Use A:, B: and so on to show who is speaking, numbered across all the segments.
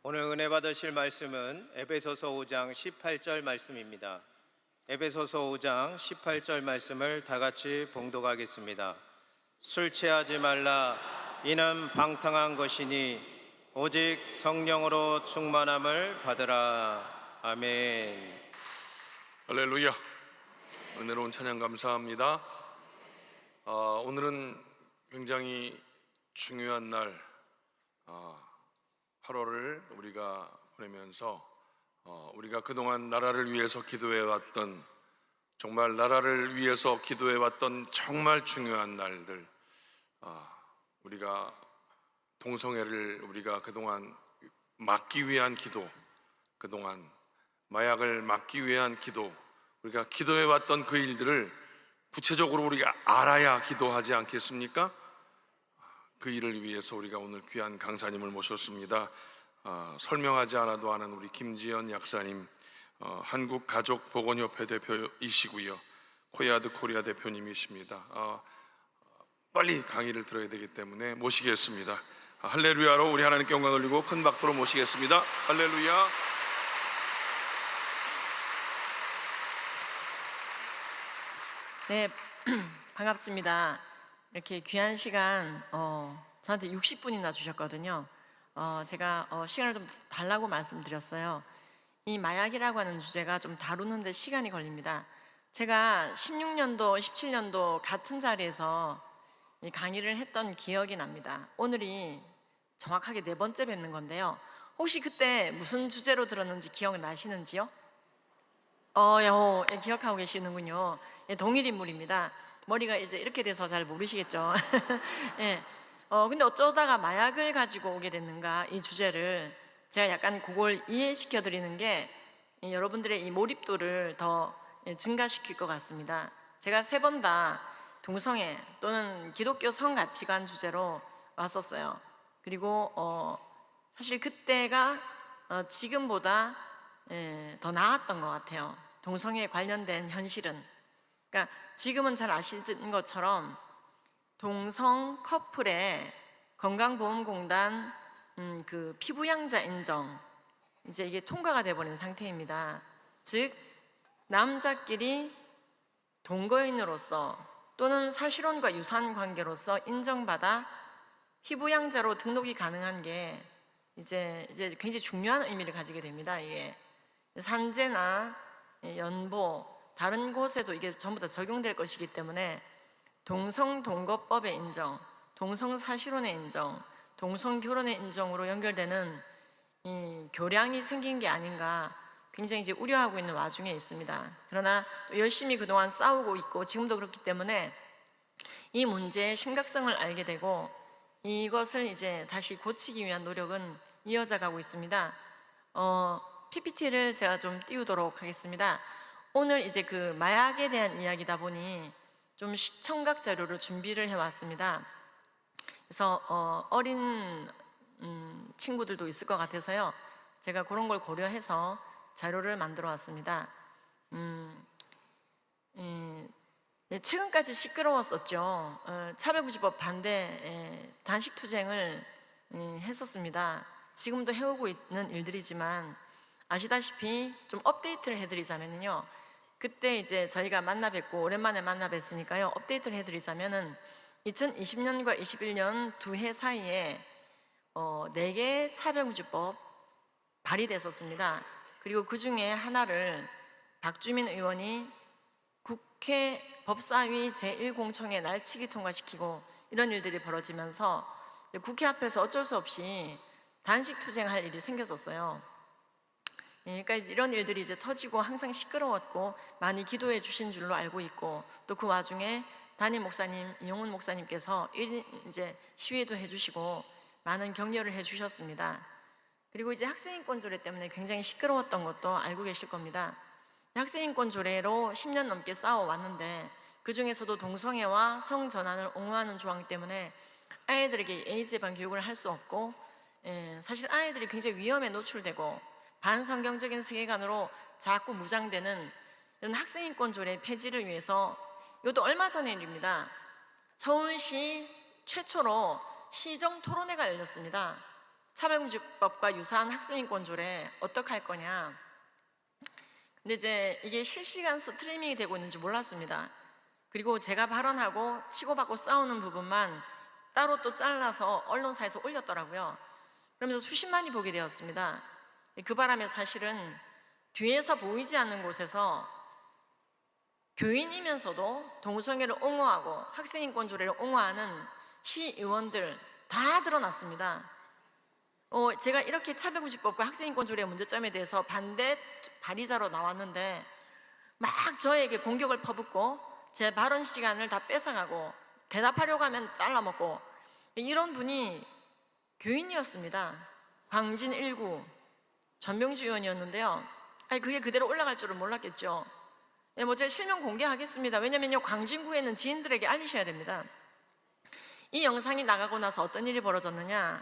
A: 오늘 은혜 받으실 말씀은 에베소서 5장 18절 말씀입니다. 에베소서 5장 18절 말씀을 다 같이 봉독하겠습니다. 술 취하지 말라. 이는 방탕한 것이니 오직 성령으로 충만함을 받으라. 아멘.
B: 할렐루야. 은혜로운 찬양 감사합니다. 오늘은 굉장히 중요한 날 8월을 우리가 보내면서 우리가 그동안 나라를 위해서 기도해왔던, 정말 나라를 위해서 기도해왔던 정말 중요한 날들, 우리가 동성애를 우리가 그동안 막기 위한 기도, 그동안 마약을 막기 위한 기도, 우리가 기도해왔던 그 일들을 구체적으로 우리가 알아야 기도하지 않겠습니까? 그 일을 위해서 우리가 오늘 귀한 강사님을 모셨습니다. 설명하지 않아도 아는 우리 김지연 약사님, 한국가족보건협회 대표이시고요, 코야드 코리아 대표님이십니다. 빨리 강의를 들어야 되기 때문에 모시겠습니다. 할렐루야로 우리 하나님께 영광 돌리고 큰 박수로 모시겠습니다. 할렐루야.
C: 네, 반갑습니다. 이렇게 귀한 시간 저한테 60분이나 주셨거든요. 제가 시간을 좀 달라고 말씀드렸어요. 이 마약이라고 하는 주제가 좀 다루는데 시간이 걸립니다. 제가 16년도, 17년도 같은 자리에서 이 강의를 했던 기억이 납니다. 오늘이 정확하게 4번째 뵙는 건데요. 혹시 그때 무슨 주제로 들었는지 기억나시는지요? 기억하고 계시는군요. 동일 인물입니다. 머리가 이제 이렇게 돼서 잘 모르시겠죠. 예. 근데 어쩌다가 마약을 가지고 오게 됐는가, 이 주제를 제가 약간 그걸 이해시켜 드리는 게 여러분들의 이 몰입도를 더 증가시킬 것 같습니다. 제가 3번 다 동성애 또는 기독교 성가치관 주제로 왔었어요. 그리고 사실 그때가 지금보다 더 나았던 것 같아요. 동성애에 관련된 현실은. 그러니까 지금은 잘 아시는 것처럼 동성 커플의 건강보험공단 그 피부양자 인정, 이제 이게 통과가 돼버린 상태입니다. 즉 남자끼리 동거인으로서 또는 사실혼과 유산관계로서 인정받아 피부양자로 등록이 가능한 게 이제 굉장히 중요한 의미를 가지게 됩니다. 이게 산재나 연보 다른 곳에도 이게 전부 다 적용될 것이기 때문에 동성동거법의 인정, 동성사실혼의 인정, 동성결혼의 인정으로 연결되는 이 교량이 생긴 게 아닌가 굉장히 이제 우려하고 있는 와중에 있습니다. 그러나 또 열심히 그동안 싸우고 있고 지금도 그렇기 때문에 이 문제의 심각성을 알게 되고 이것을 이제 다시 고치기 위한 노력은 이어져 가고 있습니다. PPT를 제가 좀 띄우도록 하겠습니다. 오늘 이제 그 마약에 대한 이야기다 보니 좀 시청각 자료를 준비를 해왔습니다. 그래서 어린 친구들도 있을 것 같아서요, 제가 그런 걸 고려해서 자료를 만들어 왔습니다. 최근까지 시끄러웠었죠. 차별금지법 반대 단식투쟁을 했었습니다. 지금도 해오고 있는 일들이지만 아시다시피 좀 업데이트를 해드리자면요, 그때 이제 저희가 만나 뵙고 오랜만에 만나 뵀으니까요, 업데이트를 해드리자면은 2020년과 21년 두 해 사이에 4개의 차별금지법 발의됐었습니다. 그리고 그 중에 하나를 박주민 의원이 국회 법사위 제1공청회 날치기 통과시키고 이런 일들이 벌어지면서 국회 앞에서 어쩔 수 없이 단식투쟁할 일이 생겼었어요. 그러니까 이런 일들이 이제 터지고 항상 시끄러웠고 많이 기도해 주신 줄로 알고 있고, 또 그 와중에 담임 목사님 이용훈 목사님께서 이제 시위도 해주시고 많은 격려를 해주셨습니다. 그리고 이제 학생인권 조례 때문에 굉장히 시끄러웠던 것도 알고 계실 겁니다. 학생인권 조례로 10년 넘게 싸워왔는데 그 중에서도 동성애와 성전환을 옹호하는 조항 때문에 아이들에게 에이즈 예방 교육을 할 수 없고, 사실 아이들이 굉장히 위험에 노출되고 반성경적인 세계관으로 자꾸 무장되는 이런 학생인권 조례 폐지를 위해서, 이것도 얼마 전의 일입니다. 서울시 최초로 시정 토론회가 열렸습니다. 차별금지법과 유사한 학생인권 조례 어떻게 할 거냐. 근데 이제 이게 실시간 스트리밍이 되고 있는지 몰랐습니다. 그리고 제가 발언하고 치고받고 싸우는 부분만 따로 또 잘라서 언론사에서 올렸더라고요. 그러면서 수십만이 보게 되었습니다. 그 바람에 사실은 뒤에서 보이지 않는 곳에서 교인이면서도 동성애를 옹호하고 학생인권 조례를 옹호하는 시의원들 다 드러났습니다. 제가 이렇게 차별금지법과 학생인권 조례의 문제점에 대해서 반대 발의자로 나왔는데 막 저에게 공격을 퍼붓고 제 발언 시간을 다 뺏어가고 대답하려고 하면 잘라먹고 이런 분이 교인이었습니다. 광진 1구 전명주 의원이었는데요. 그게 그대로 올라갈 줄은 몰랐겠죠. 제가 실명 공개하겠습니다. 왜냐면요, 광진구에는 지인들에게 알리셔야 됩니다. 이 영상이 나가고 나서 어떤 일이 벌어졌느냐,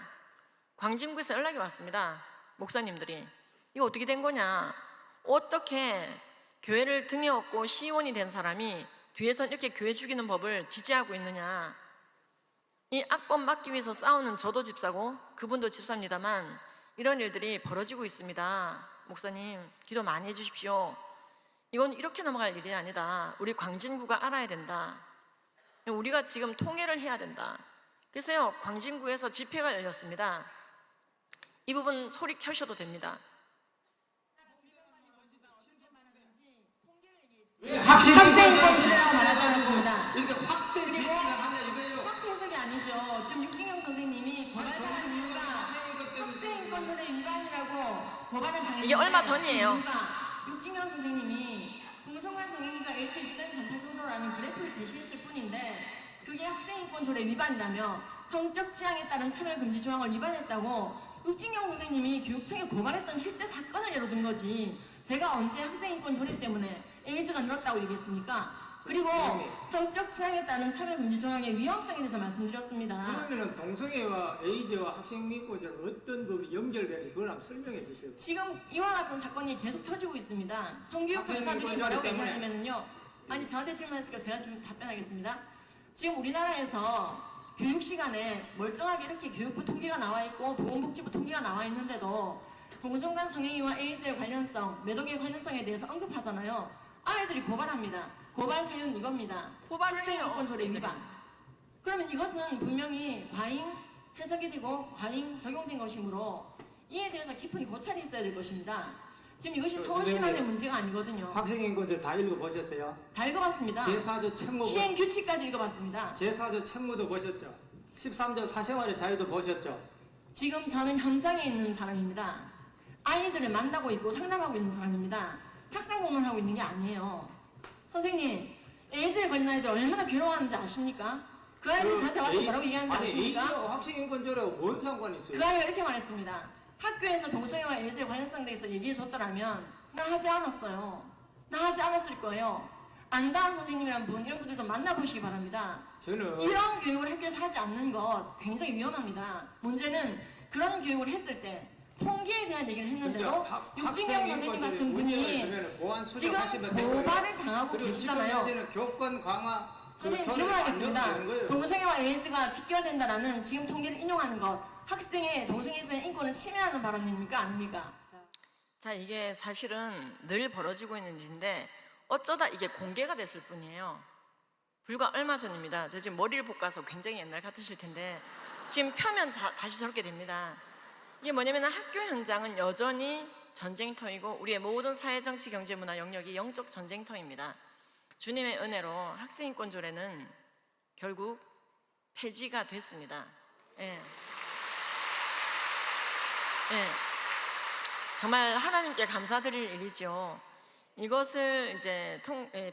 C: 광진구에서 연락이 왔습니다. 목사님들이 이거 어떻게 된 거냐, 어떻게 교회를 등에 업고 시의원이 된 사람이 뒤에서 이렇게 교회 죽이는 법을 지지하고 있느냐. 이 악법 막기 위해서 싸우는 저도 집사고 그분도 집사입니다만 이런 일들이 벌어지고 있습니다. 목사님 기도 많이 해주십시오. 이건 이렇게 넘어갈 일이 아니다. 우리 광진구가 알아야 된다. 우리가 지금 통일을 해야 된다. 그래서요, 광진구에서 집회가 열렸습니다. 이 부분 소리 켜셔도 됩니다.
D: 학생인권 조례라고 말하지 않았습니다.
E: 이렇게 확대
D: 그리고
E: 하냐 이거예요.
D: 확대 해석이 아니죠. 지금 육진경 선생님이 고발한 이유가 학생인권 조례 위반이라고 고발을 당했는데,
C: 이게 얼마 전이에요.
D: 육진경 선생님이 동성간 성행위가 H 주된 전파도로라는 그래프를 제시했을 뿐인데 그게 학생인권 조례 위반이라며 성적 취향에 따른 차별금지 조항을 위반했다고 육진경 선생님이 교육청에 고발했던 실제 사건을 예로 든 거지, 제가 언제 학생인권 조례 때문에 에이즈가 늘었다고 얘기했습니까? 그리고 성적 취향에 따른 차별금지 조항의 위험성에 대해서 말씀드렸습니다.
E: 그러면은 동성애와 에이즈와 학생인권자가 어떤 부분이 연결되는지 그걸 한번 설명해 주세요.
D: 지금 이와 같은 사건이 계속 터지고 있습니다. 성교육
E: 학생인권
D: 강사들이
E: 조례
D: 뭐라고
E: 때문에.
D: 얘기하냐면요, 아니 저한테 질문했으니까 제가 지금 답변하겠습니다. 지금 우리나라에서 교육 시간에 멀쩡하게 이렇게 교육부 통계가 나와 있고 보건복지부 통계가 나와 있는데도 동성간 성행위와 에이즈의 관련성, 매독의 관련성에 대해서 언급하잖아요. 아이들이 고발합니다. 고발 사유는 이겁니다.
C: 고발을
D: 학생인권
C: 해요.
D: 조례 위반. 그러면 이것은 분명히 과잉 해석이 되고 과잉 적용된 것이므로 이에 대해서 깊은 고찰이 있어야 될 것입니다. 지금 이것이 서울시만의
E: 선생님,
D: 문제가 아니거든요.
E: 학생인권자 다 읽어보셨어요?
D: 다 읽어봤습니다.
E: 제4조 책무
D: 시행 규칙까지 읽어봤습니다.
E: 제4조 책무도 보셨죠? 13조 사생활의 자유도 보셨죠?
D: 지금 저는 현장에 있는 사람입니다. 아이들을 만나고 있고 상담하고 있는 사람입니다. 탁상 공론하고 있는 게 아니에요. 선생님, 에이즈에 걸린 아이들 얼마나 괴로워하는지 아십니까? 그 아이들 저한테 와서 뭐라고 얘기하는지
E: 아니
D: 아십니까?
E: 에이즈와 학생인권자라고 뭔 상관이 있어요?
D: 그 아이가 이렇게 말했습니다. 학교에서 동성애와 에이즈에 관련성에 대해서 얘기해줬더라면 나 하지 않았어요. 나 하지 않았을 거예요. 안다한 선생님이란 분, 이런 분들 좀 만나보시기 바랍니다.
E: 저는
D: 이런 교육을 학교에서 하지 않는 것 굉장히 위험합니다. 문제는 그런 교육을 했을 때 통계에 대한 얘기를 했는데도 육진경 선생님 같은 분이
E: 보안
D: 지금
E: 수정하시면 되고요.
D: 고발을 당하고
E: 그리고
D: 계시잖아요.
E: 10년째는 교권 강화
D: 선생님
E: 전에
D: 질문하겠습니다.
E: 안 되는 거예요.
D: 동성애와 에이즈가 직결된다라는 지금 통계를 인용하는 것, 학생의 동성애에서의 인권을 침해하는 발언입니까? 아닙니까?
C: 자, 이게 사실은 늘 벌어지고 있는 일인데 어쩌다 이게 공개가 됐을 뿐이에요. 불과 얼마 전입니다. 제가 지금 머리를 볶아서 굉장히 옛날 같으실 텐데 지금 펴면 다시 저렇게 됩니다. 이게 뭐냐면 학교 현장은 여전히 전쟁터이고 우리의 모든 사회, 정치, 경제, 문화 영역이 영적 전쟁터입니다. 주님의 은혜로 학생인권 조례는 결국 폐지가 됐습니다. 예. 예. 정말 하나님께 감사드릴 일이죠. 이것을 이제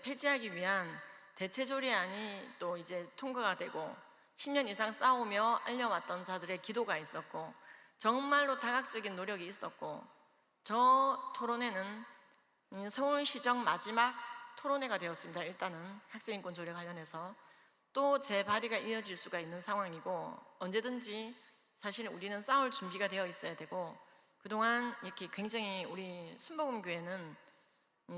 C: 폐지하기 위한 대체 조례안이 또 이제 통과가 되고 10년 이상 싸우며 알려왔던 자들의 기도가 있었고 정말로 다각적인 노력이 있었고 저 토론회는 서울시정 마지막 토론회가 되었습니다. 일단은 학생인권 조례 관련해서 또 재발의가 이어질 수가 있는 상황이고 언제든지 사실 우리는 싸울 준비가 되어 있어야 되고 그동안 이렇게 굉장히 우리 순복음교회는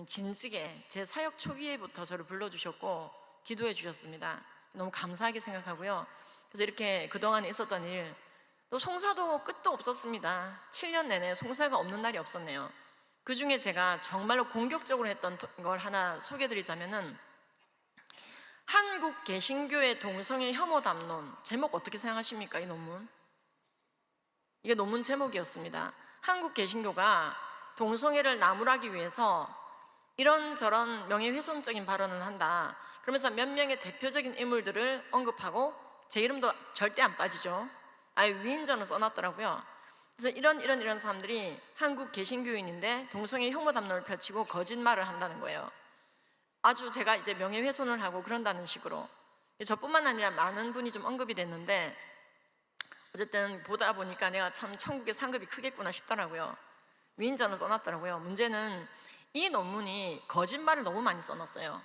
C: 진즉에 제 사역 초기에부터 저를 불러주셨고 기도해 주셨습니다. 너무 감사하게 생각하고요. 그래서 이렇게 그동안 있었던 일 또 송사도 끝도 없었습니다. 7년 내내 송사가 없는 날이 없었네요. 그 중에 제가 정말로 공격적으로 했던 걸 하나 소개해드리자면은 한국 개신교의 동성애 혐오 담론, 제목 어떻게 생각하십니까? 이 논문, 이게 논문 제목이었습니다. 한국 개신교가 동성애를 나무라기 위해서 이런저런 명예훼손적인 발언을 한다. 그러면서 몇 명의 대표적인 인물들을 언급하고 제 이름도 절대 안 빠지죠. 아예 위인전을 써놨더라고요. 그래서 이런 사람들이 한국 개신교인인데 동성애 혐오 담론을 펼치고 거짓말을 한다는 거예요. 아주 제가 이제 명예훼손을 하고 그런다는 식으로. 저뿐만 아니라 많은 분이 좀 언급이 됐는데 어쨌든 보다 보니까 내가 참 천국의 상급이 크겠구나 싶더라고요. 위인전을 써놨더라고요. 문제는 이 논문이 거짓말을 너무 많이 써놨어요.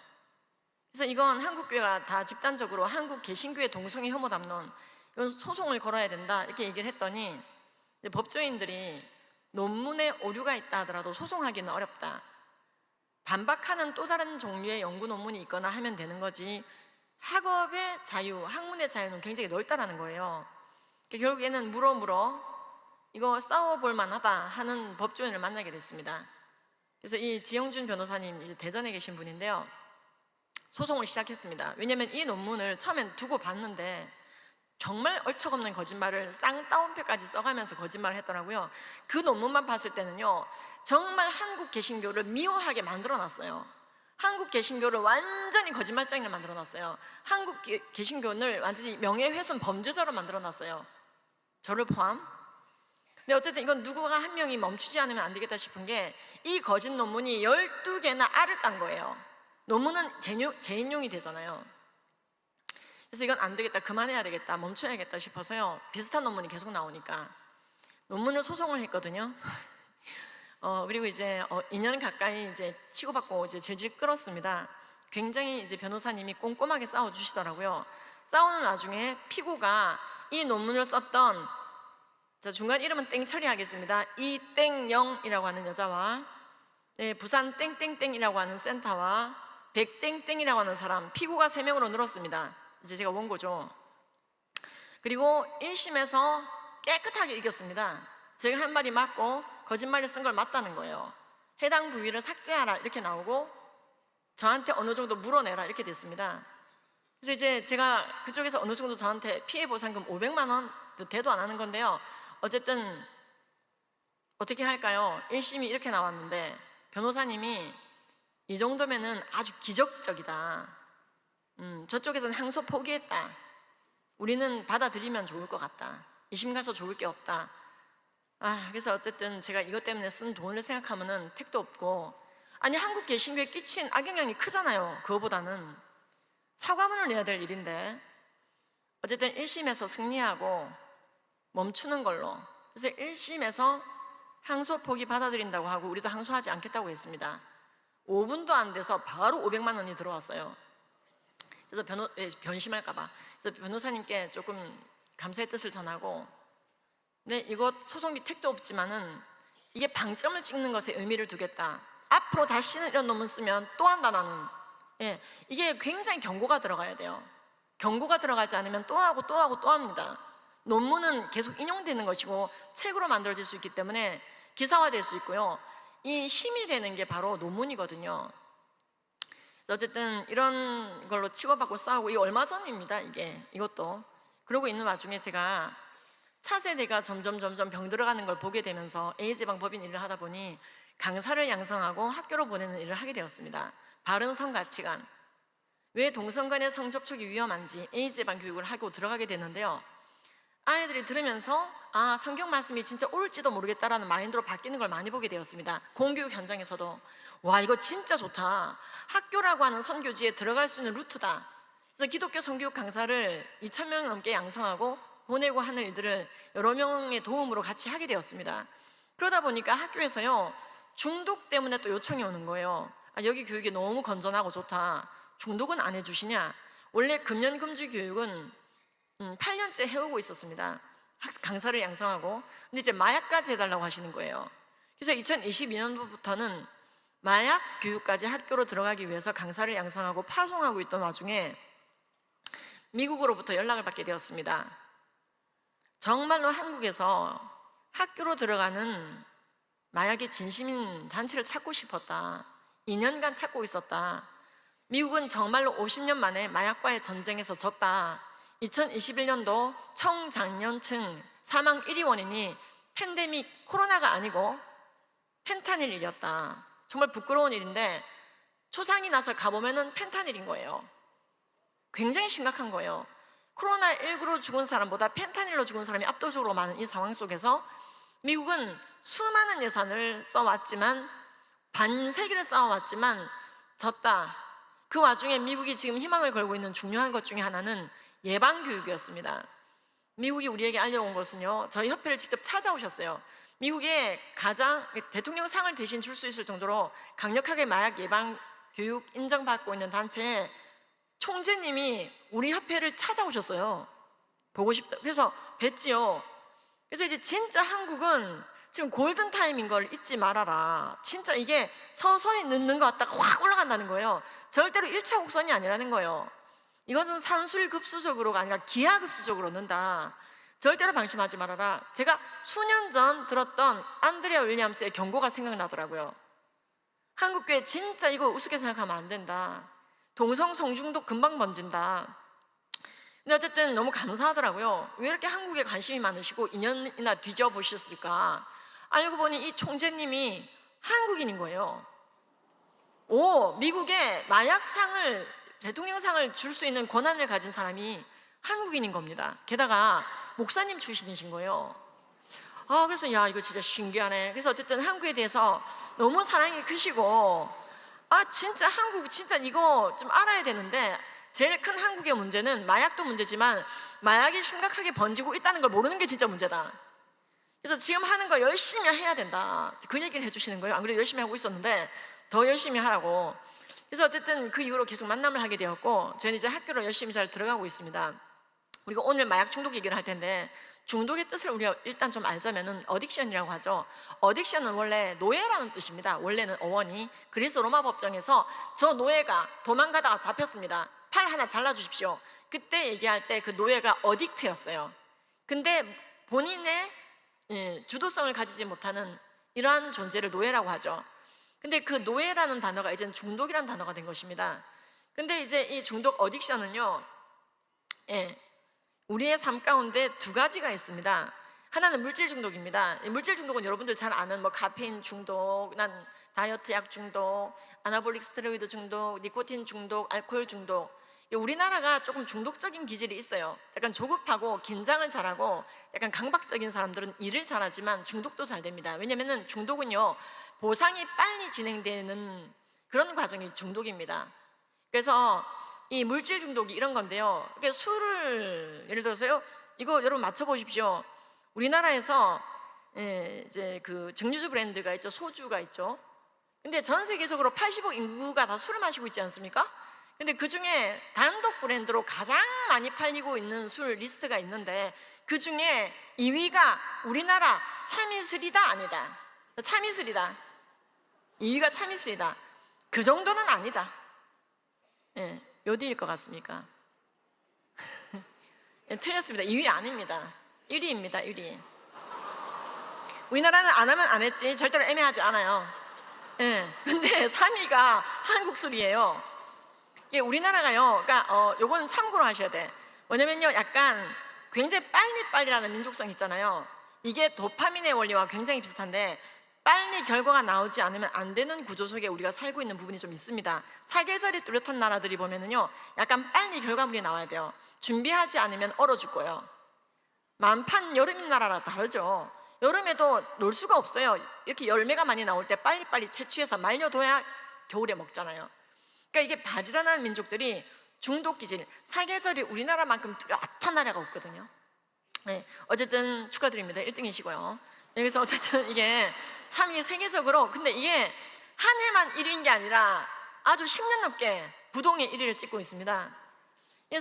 C: 그래서 이건 한국교회가 다 집단적으로 한국 개신교의 동성애 혐오 담론, 이건 소송을 걸어야 된다 이렇게 얘기를 했더니 법조인들이 논문에 오류가 있다 하더라도 소송하기는 어렵다. 반박하는 또 다른 종류의 연구 논문이 있거나 하면 되는 거지 학업의 자유, 학문의 자유는 굉장히 넓다라는 거예요. 결국에는 물어 이거 싸워볼 만하다 하는 법조인을 만나게 됐습니다. 그래서 이 지영준 변호사님, 이제 대전에 계신 분인데요, 소송을 시작했습니다. 왜냐하면 이 논문을 처음엔 두고 봤는데 정말 얼척없는 거짓말을 쌍따옴표까지 써가면서 거짓말을 했더라고요. 그 논문만 봤을 때는요, 정말 한국 개신교를 미워하게 만들어놨어요. 한국 개신교를 완전히 거짓말쟁이를 만들어놨어요. 한국 개신교를 완전히 명예훼손 범죄자로 만들어놨어요. 저를 포함. 근데 어쨌든 이건 누구가 한 명이 멈추지 않으면 안 되겠다 싶은 게 이 거짓 논문이 12개나 알을 깐 거예요. 논문은 재인용이 되잖아요. 그래서 이건 안 되겠다, 그만해야 되겠다, 멈춰야겠다 싶어서요, 비슷한 논문이 계속 나오니까 논문을 소송을 했거든요. 그리고 이제 2년 가까이 이제 치고받고 이제 질질 끌었습니다. 굉장히 이제 변호사님이 꼼꼼하게 싸워주시더라고요. 싸우는 와중에 피고가 이 논문을 썼던, 자, 중간 이름은 땡 처리하겠습니다. 이땡영이라고 하는 여자와 부산 땡땡땡이라고 하는 센터와 백땡땡이라고 하는 사람, 피고가 3명으로 늘었습니다. 이제 제가 원고죠. 그리고 1심에서 깨끗하게 이겼습니다. 제가 한 말이 맞고 거짓말을 쓴 걸 맞다는 거예요. 해당 부위를 삭제하라 이렇게 나오고 저한테 어느 정도 물어내라 이렇게 됐습니다. 그래서 이제 제가 그쪽에서 어느 정도 저한테 피해 보상금 500만 원 대도 안 하는 건데요, 어쨌든 어떻게 할까요? 1심이 이렇게 나왔는데 변호사님이 이 정도면은 아주 기적적이다. 저쪽에서는 항소 포기했다. 우리는 받아들이면 좋을 것 같다. 2심 가서 좋을 게 없다. 그래서 어쨌든 제가 이것 때문에 쓴 돈을 생각하면은 택도 없고, 아니 한국 개신교에 끼친 악영향이 크잖아요. 그거보다는 사과문을 내야 될 일인데 어쨌든 1심에서 승리하고 멈추는 걸로. 그래서 1심에서 항소 포기 받아들인다고 하고 우리도 항소하지 않겠다고 했습니다. 5분도 안 돼서 바로 500만 원이 들어왔어요. 그래서 변심할까봐. 그래서 변호사님께 조금 감사의 뜻을 전하고, 네, 이것 소송비 택도 없지만은 이게 방점을 찍는 것에 의미를 두겠다. 앞으로 다시는 이런 논문 쓰면 또 한다 나는. 이게 굉장히 경고가 들어가야 돼요. 경고가 들어가지 않으면 또 하고 또 하고 또 합니다. 논문은 계속 인용되는 것이고 책으로 만들어질 수 있기 때문에 기사화될 수 있고요. 이 심의 되는 게 바로 논문이거든요. 어쨌든 이런 걸로 치고받고 싸우고, 이게 얼마 전입니다. 이것도. 그러고 있는 와중에 제가 차세대가 점점 병 들어가는 걸 보게 되면서 에이즈 예방 법인 일을 하다 보니 강사를 양성하고 학교로 보내는 일을 하게 되었습니다. 바른 성가치관, 왜 동성 간의 성접촉이 위험한지 에이즈 예방 교육을 하고 들어가게 됐는데요, 아이들이 들으면서 성경 말씀이 진짜 옳을지도 모르겠다라는 마인드로 바뀌는 걸 많이 보게 되었습니다. 공교육 현장에서도 와, 이거 진짜 좋다, 학교라고 하는 선교지에 들어갈 수 있는 루트다. 그래서 기독교 성교육 강사를 2,000명 넘게 양성하고 보내고 하는 일들을 여러 명의 도움으로 같이 하게 되었습니다. 그러다 보니까 학교에서요, 중독 때문에 또 요청이 오는 거예요. 여기 교육이 너무 건전하고 좋다, 중독은 안 해주시냐. 원래 금연금지 교육은 8년째 해오고 있었습니다. 강사를 양성하고. 근데 이제 마약까지 해달라고 하시는 거예요. 그래서 2022년도부터는 마약 교육까지 학교로 들어가기 위해서 강사를 양성하고 파송하고 있던 와중에 미국으로부터 연락을 받게 되었습니다. 정말로 한국에서 학교로 들어가는 마약의 진심인 단체를 찾고 싶었다. 2년간 찾고 있었다. 미국은 정말로 50년 만에 마약과의 전쟁에서 졌다. 2021년도 청장년층 사망 1위 원인이 팬데믹 코로나가 아니고 펜타닐이었다. 정말 부끄러운 일인데 초상이 나서 가보면은 펜타닐인 거예요. 굉장히 심각한 거예요. 코로나19로 죽은 사람보다 펜타닐로 죽은 사람이 압도적으로 많은 이 상황 속에서 미국은 수많은 예산을 써왔지만, 반세기를 쌓아왔지만 졌다. 그 와중에 미국이 지금 희망을 걸고 있는 중요한 것 중에 하나는 예방교육이었습니다. 미국이 우리에게 알려온 것은요, 저희 협회를 직접 찾아오셨어요. 미국에 가장 대통령 상을 대신 줄 수 있을 정도로 강력하게 마약 예방 교육 인정받고 있는 단체에 총재님이 우리 협회를 찾아오셨어요. 보고 싶다. 그래서 뵀지요. 그래서 이제 진짜 한국은 지금 골든타임인 걸 잊지 말아라. 진짜 이게 서서히 늦는 것 같다가 확 올라간다는 거예요. 절대로 1차 곡선이 아니라는 거예요. 이것은 산술급수적으로가 아니라 기하급수적으로 는다. 절대로 방심하지 말아라. 제가 수년 전 들었던 안드레아 윌리엄스의 경고가 생각나더라고요. 한국교회 진짜 이거 우습게 생각하면 안 된다. 동성 성중독 금방 번진다. 근데 어쨌든 너무 감사하더라고요. 왜 이렇게 한국에 관심이 많으시고 2년이나 뒤져보셨을까? 알고 보니 이 총재님이 한국인인 거예요. 미국에 마약상을, 대통령상을 줄 수 있는 권한을 가진 사람이 한국인인 겁니다. 게다가 목사님 출신이신 거예요. 그래서 야, 이거 진짜 신기하네. 그래서 어쨌든 한국에 대해서 너무 사랑이 크시고, 진짜 한국 진짜 이거 좀 알아야 되는데, 제일 큰 한국의 문제는 마약도 문제지만 마약이 심각하게 번지고 있다는 걸 모르는 게 진짜 문제다. 그래서 지금 하는 거 열심히 해야 된다. 그 얘기를 해주시는 거예요. 안 그래도 열심히 하고 있었는데 더 열심히 하라고. 그래서 어쨌든 그 이후로 계속 만남을 하게 되었고, 저는 이제 학교로 열심히 잘 들어가고 있습니다. 우리가 오늘 마약 중독 얘기를 할 텐데, 중독의 뜻을 우리가 일단 좀 알자면은 어딕션이라고 하죠. 어딕션은 원래 노예라는 뜻입니다. 원래는 어원이 그리스 로마 법정에서 저 노예가 도망가다가 잡혔습니다. 팔 하나 잘라주십시오. 그때 얘기할 때 그 노예가 어딕트였어요. 근데 본인의 주도성을 가지지 못하는 이러한 존재를 노예라고 하죠. 근데 그 노예라는 단어가 이제는 중독이라는 단어가 된 것입니다. 근데 이제 이 중독 어딕션은요, 우리의 삶 가운데 두 가지가 있습니다. 하나는 물질 중독입니다. 물질 중독은 여러분들 잘 아는 뭐 카페인 중독, 난 다이어트 약 중독, 아나볼릭 스테로이드 중독, 니코틴 중독, 알코올 중독. 우리나라가 조금 중독적인 기질이 있어요. 약간 조급하고 긴장을 잘하고 약간 강박적인 사람들은 일을 잘하지만 중독도 잘 됩니다. 왜냐면은 중독은요, 보상이 빨리 진행되는 그런 과정이 중독입니다. 그래서 이 물질 중독이 이런 건데요. 그러니까 술을 예를 들어서요, 이거 여러분 맞춰보십시오. 우리나라에서 이제 그 증류주 브랜드가 있죠, 소주가 있죠. 근데 전 세계적으로 80억 인구가 다 술을 마시고 있지 않습니까? 근데 그 중에 단독 브랜드로 가장 많이 팔리고 있는 술 리스트가 있는데, 그 중에 2위가 우리나라 참이슬이다 아니다. 참이슬이다. 2위가 참이슬이다. 그 정도는 아니다. 어디일 것 같습니까? 틀렸습니다. 2위 아닙니다. 1위입니다. 1위. 우리나라는 안 하면 안 했지 절대로 애매하지 않아요. 근데 3위가 한국 술이에요. 이게 우리나라가요, 그러니까 요거는 참고로 하셔야 돼. 왜냐면요, 약간 굉장히 빨리빨리라는 민족성 있잖아요. 이게 도파민의 원리와 굉장히 비슷한데, 빨리 결과가 나오지 않으면 안 되는 구조 속에 우리가 살고 있는 부분이 좀 있습니다. 사계절이 뚜렷한 나라들이 보면은요, 약간 빨리 결과물이 나와야 돼요. 준비하지 않으면 얼어 죽고요. 만판 여름인 나라라 다르죠. 여름에도 놀 수가 없어요. 이렇게 열매가 많이 나올 때 빨리빨리 채취해서 말려둬야 겨울에 먹잖아요. 그러니까 이게 바지런한 민족들이 중독 기질, 사계절이 우리나라만큼 뚜렷한 나라가 없거든요. 어쨌든 축하드립니다. 1등이시고요. 그래서 어쨌든 이게 참 이게 세계적으로, 근데 이게 한 해만 1위인 게 아니라 아주 10년 넘게 부동의 1위를 찍고 있습니다.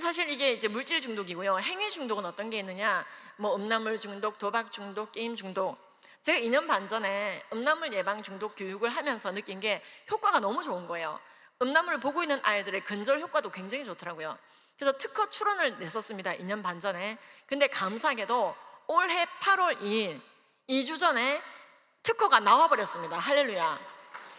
C: 사실 이게 이제 물질 중독이고요. 행위 중독은 어떤 게 있느냐? 뭐 음란물 중독, 도박 중독, 게임 중독. 제가 2년 반 전에 음란물 예방 중독 교육을 하면서 느낀 게 효과가 너무 좋은 거예요. 음란물을 보고 있는 아이들의 근절 효과도 굉장히 좋더라고요. 그래서 특허 출원을 냈었습니다. 2년 반 전에. 근데 감사하게도 올해 8월 2일 2주 전에 특허가 나와버렸습니다. 할렐루야.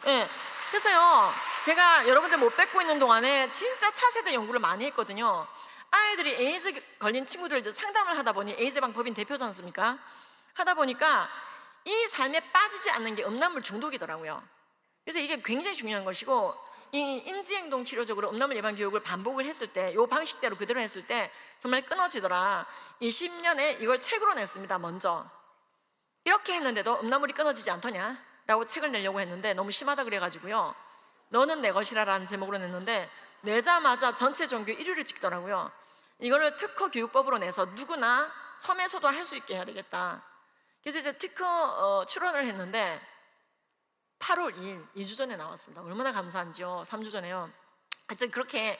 C: 예. 그래서요, 제가 여러분들 못 뵙고 있는 동안에 진짜 차세대 연구를 많이 했거든요. 아이들이 에이즈 걸린 친구들도 상담을 하다 보니, 에이즈 예방 법인 대표지 않습니까? 하다 보니까 이 삶에 빠지지 않는 게 음란물 중독이더라고요. 그래서 이게 굉장히 중요한 것이고, 이 인지행동 치료적으로 음란물 예방 교육을 반복을 했을 때, 이 방식대로 그대로 했을 때 정말 끊어지더라. 20년에 이걸 책으로 냈습니다. 먼저 이렇게 했는데도 음란물이 끊어지지 않더냐 라고 책을 내려고 했는데 너무 심하다 그래가지고요, 너는 내 것이라 라는 제목으로 냈는데, 내자마자 전체 종교 1위를 찍더라고요. 이거를 특허 교육법으로 내서 누구나 섬에서도 할 수 있게 해야 되겠다. 그래서 이제 특허 출원을 했는데 8월 2일 2주 전에 나왔습니다. 얼마나 감사한지요. 3주 전에요. 하여튼 그렇게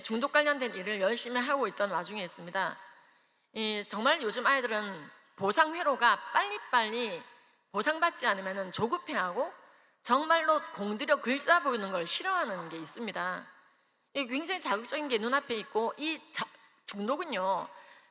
C: 중독 관련된 일을 열심히 하고 있던 와중에 있습니다. 정말 요즘 아이들은 보상 회로가 빨리빨리 보상받지 않으면 조급해하고 정말로 공들여 글자 보이는 걸 싫어하는 게 있습니다. 굉장히 자극적인 게 눈앞에 있고, 이 중독은요,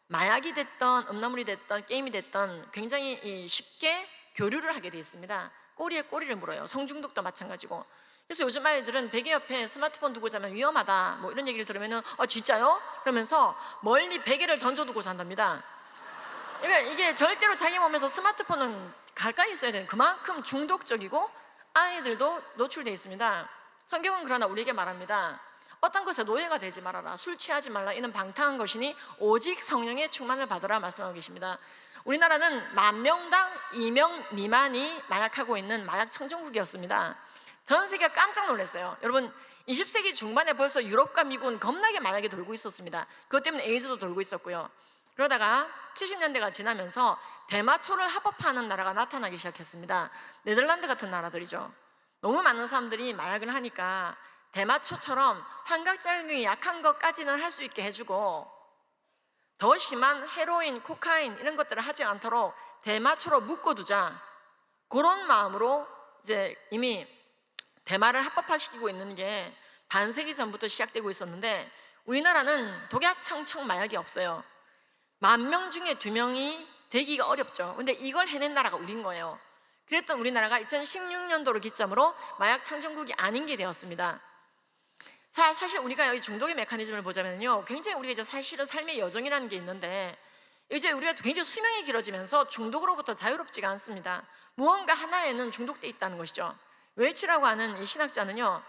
C: 마약이 됐던 음란물이 됐던 게임이 됐던 굉장히 쉽게 교류를 하게 돼 있습니다. 꼬리에 꼬리를 물어요. 성중독도 마찬가지고. 그래서 요즘 아이들은 베개 옆에 스마트폰 두고 자면 위험하다 뭐 이런 얘기를 들으면은 진짜요? 그러면서 멀리 베개를 던져두고 잔답니다. 그러니까 이게 절대로 자기 몸에서 스마트폰은 가까이 있어야 되는, 그만큼 중독적이고 아이들도 노출되어 있습니다. 성경은 그러나 우리에게 말합니다. 어떤 것에 노예가 되지 말아라. 술 취하지 말라. 이는 방탕한 것이니 오직 성령의 충만을 받으라 말씀하고 계십니다. 우리나라는 10,000명당 2명 미만이 마약하고 있는 마약 청정국이었습니다. 전 세계가 깜짝 놀랐어요. 여러분, 20세기 중반에 벌써 유럽과 미국은 겁나게 마약이 돌고 있었습니다. 그것 때문에 에이즈도 돌고 있었고요. 그러다가 70년대가 지나면서 대마초를 합법화하는 나라가 나타나기 시작했습니다. 네덜란드 같은 나라들이죠. 너무 많은 사람들이 마약을 하니까 대마초처럼 환각작용이 약한 것까지는 할 수 있게 해주고, 더 심한 헤로인, 코카인 이런 것들을 하지 않도록 대마초로 묶어두자, 그런 마음으로 이제 이미 대마를 합법화시키고 있는 게 반세기 전부터 시작되고 있었는데, 우리나라는 독약청청 마약이 없어요. 10,000명 중에 2명이 되기가 어렵죠. 근데 이걸 해낸 나라가 우린 거예요. 그랬던 우리나라가 2016년도를 기점으로 마약 청정국이 아닌 게 되었습니다. 사실 우리가 이 중독의 메커니즘을 보자면요, 굉장히 우리가 이제 사실은 삶의 여정이라는 게 있는데, 이제 우리가 굉장히 수명이 길어지면서 중독으로부터 자유롭지가 않습니다. 무언가 하나에는 중독돼 있다는 것이죠. 웰치라고 하는 이 신학자는요,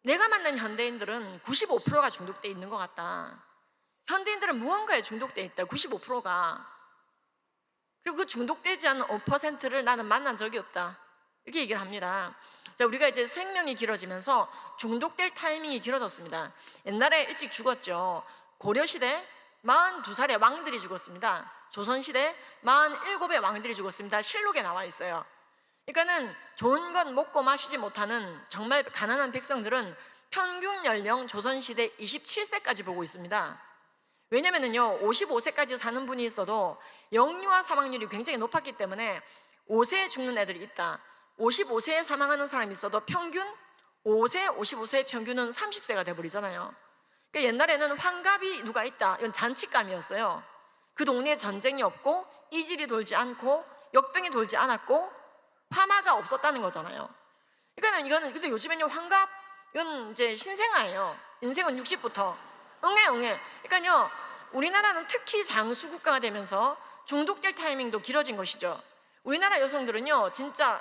C: 내가 만난 현대인들은 95%가 중독돼 있는 것 같다. 현대인들은 무언가에 중독돼 있다. 95%가. 그리고 그 중독되지 않은 5%를 나는 만난 적이 없다. 이렇게 얘기를 합니다. 자, 우리가 이제 생명이 길어지면서 중독될 타이밍이 길어졌습니다. 옛날에 일찍 죽었죠. 고려시대 42살의 왕들이 죽었습니다. 조선시대 47의 왕들이 죽었습니다. 실록에 나와 있어요. 그러니까는 좋은 건 먹고 마시지 못하는 정말 가난한 백성들은 평균 연령 조선시대 27세까지 보고 있습니다. 왜냐면은요, 55세까지 사는 분이 있어도 영유아 사망률이 굉장히 높았기 때문에 5세에 죽는 애들이 있다. 55세에 사망하는 사람이 있어도 평균 5세, 55세의 평균은 30세가 돼버리잖아요. 그러니까 옛날에는 환갑이 누가 있다, 이건 잔치감이었어요. 그 동네에 전쟁이 없고 이질이 돌지 않고 역병이 돌지 않았고 화마가 없었다는 거잖아요. 그러니까 이거는, 근데 요즘에는 환갑, 이건 이제 신생아예요. 인생은 60부터 응애. 그러니까요, 우리나라는 특히 장수 국가가 되면서 중독될 타이밍도 길어진 것이죠. 우리나라 여성들은요, 진짜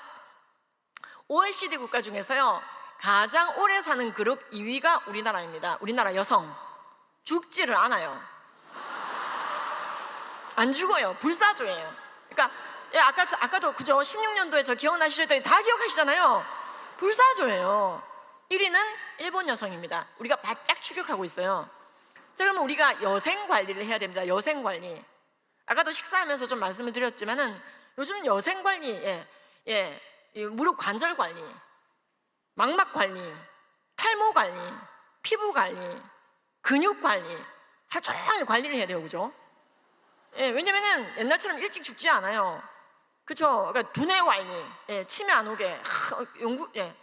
C: OECD 국가 중에서요 가장 오래 사는 그룹 2위가 우리나라입니다. 우리나라 여성 죽지를 않아요. 안 죽어요. 불사조예요. 그러니까 아까도 그죠? 16년도에 저 기억나시죠? 다 기억하시잖아요. 불사조예요. 1위는 일본 여성입니다. 우리가 바짝 추격하고 있어요. 자, 그러면 우리가 여생 관리를 해야 됩니다. 여생 관리. 아까도 식사하면서 좀 말씀을 드렸지만은 요즘 여생 관리, 이 무릎 관절 관리, 망막 관리, 탈모 관리, 피부 관리, 근육 관리, 하루 종일 관리를 해야 돼요, 그죠? 왜냐면은 옛날처럼 일찍 죽지 않아요. 그렇죠? 그러니까 두뇌 관리, 치매 안 오게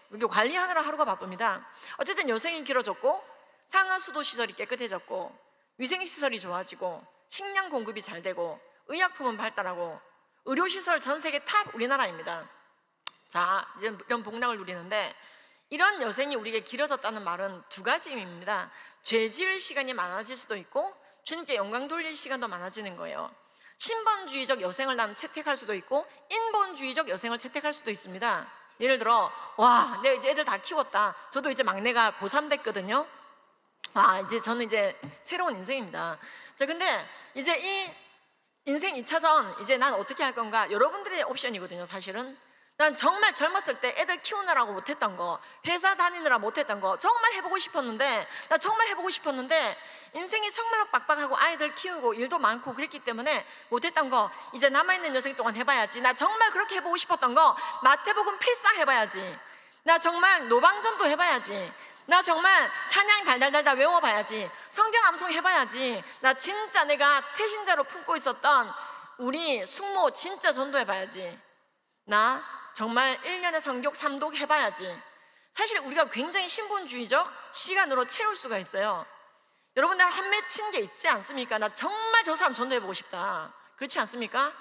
C: 이렇게 관리하느라 하루가 바쁩니다. 어쨌든 여생이 길어졌고 상하 수도 시설이 깨끗해졌고 위생 시설이 좋아지고 식량 공급이 잘 되고 의약품은 발달하고 의료시설 전 세계 탑 우리나라입니다. 자, 이제 이런 복락을 누리는데 이런 여생이 우리에게 길어졌다는 말은 두 가지 의미입니다. 죄 지을 시간이 많아질 수도 있고 주님께 영광 돌릴 시간도 많아지는 거예요. 신본주의적 여생을 난 채택할 수도 있고 인본주의적 여생을 채택할 수도 있습니다. 예를 들어 와, 내가 이제 애들 다 키웠다. 저도 이제 막내가 고3 됐거든요. 이제 저는 이제 새로운 인생입니다. 자, 근데 이제 이 인생 2차전 이제 난 어떻게 할 건가? 여러분들의 옵션이거든요. 사실은 난 정말 젊었을 때 애들 키우느라고 못했던 거, 회사 다니느라 못했던 거 정말 해보고 싶었는데, 나 정말 해보고 싶었는데 인생이 정말로 빡빡하고 아이들 키우고 일도 많고 그랬기 때문에 못했던 거 이제 남아있는 여생 동안 해봐야지. 나 정말 그렇게 해보고 싶었던 거 마태복음 필사 해봐야지. 나 정말 노방전도 해봐야지. 나 정말 찬양 달달달달 외워봐야지. 성경 암송 해봐야지. 나 진짜 내가 태신자로 품고 있었던 우리 숙모 진짜 전도해봐야지. 나 정말 1년에 성경 3독 해봐야지. 사실 우리가 굉장히 신분주의적 시간으로 채울 수가 있어요. 여러분들 한 맺힌 게 있지 않습니까? 나 정말 저 사람 전도해보고 싶다. 그렇지 않습니까?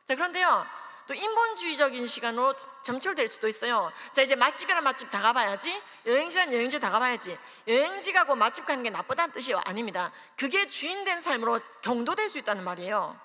C: 자, 그런데요 또 인본주의적인 시간으로 점철될 수도 있어요. 자, 이제 맛집이란 맛집 다 가봐야지. 여행지란 여행지 다 가봐야지. 여행지 가고 맛집 가는 게 나쁘다는 뜻이에요? 아닙니다. 그게 주인된 삶으로 경도될 수 있다는 말이에요.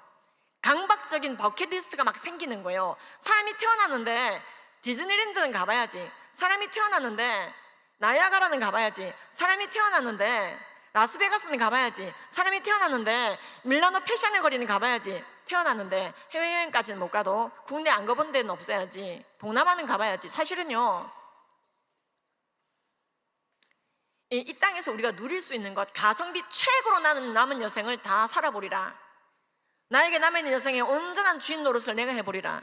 C: 강박적인 버킷리스트가 막 생기는 거예요. 사람이 태어났는데 디즈니랜드는 가봐야지. 사람이 태어났는데 나이아가라는 가봐야지. 사람이 태어났는데 라스베가스는 가봐야지. 사람이 태어났는데 밀라노 패션의 거리는 가봐야지. 태어났는데 해외여행까지는 못 가도 국내 안 가본 데는 없어야지. 동남아는 가봐야지. 사실은요 이 땅에서 우리가 누릴 수 있는 것, 가성비 최고로 남은 여생을 다 살아보리라. 나에게 남아있는 여생의 온전한 주인 노릇을 내가 해보리라.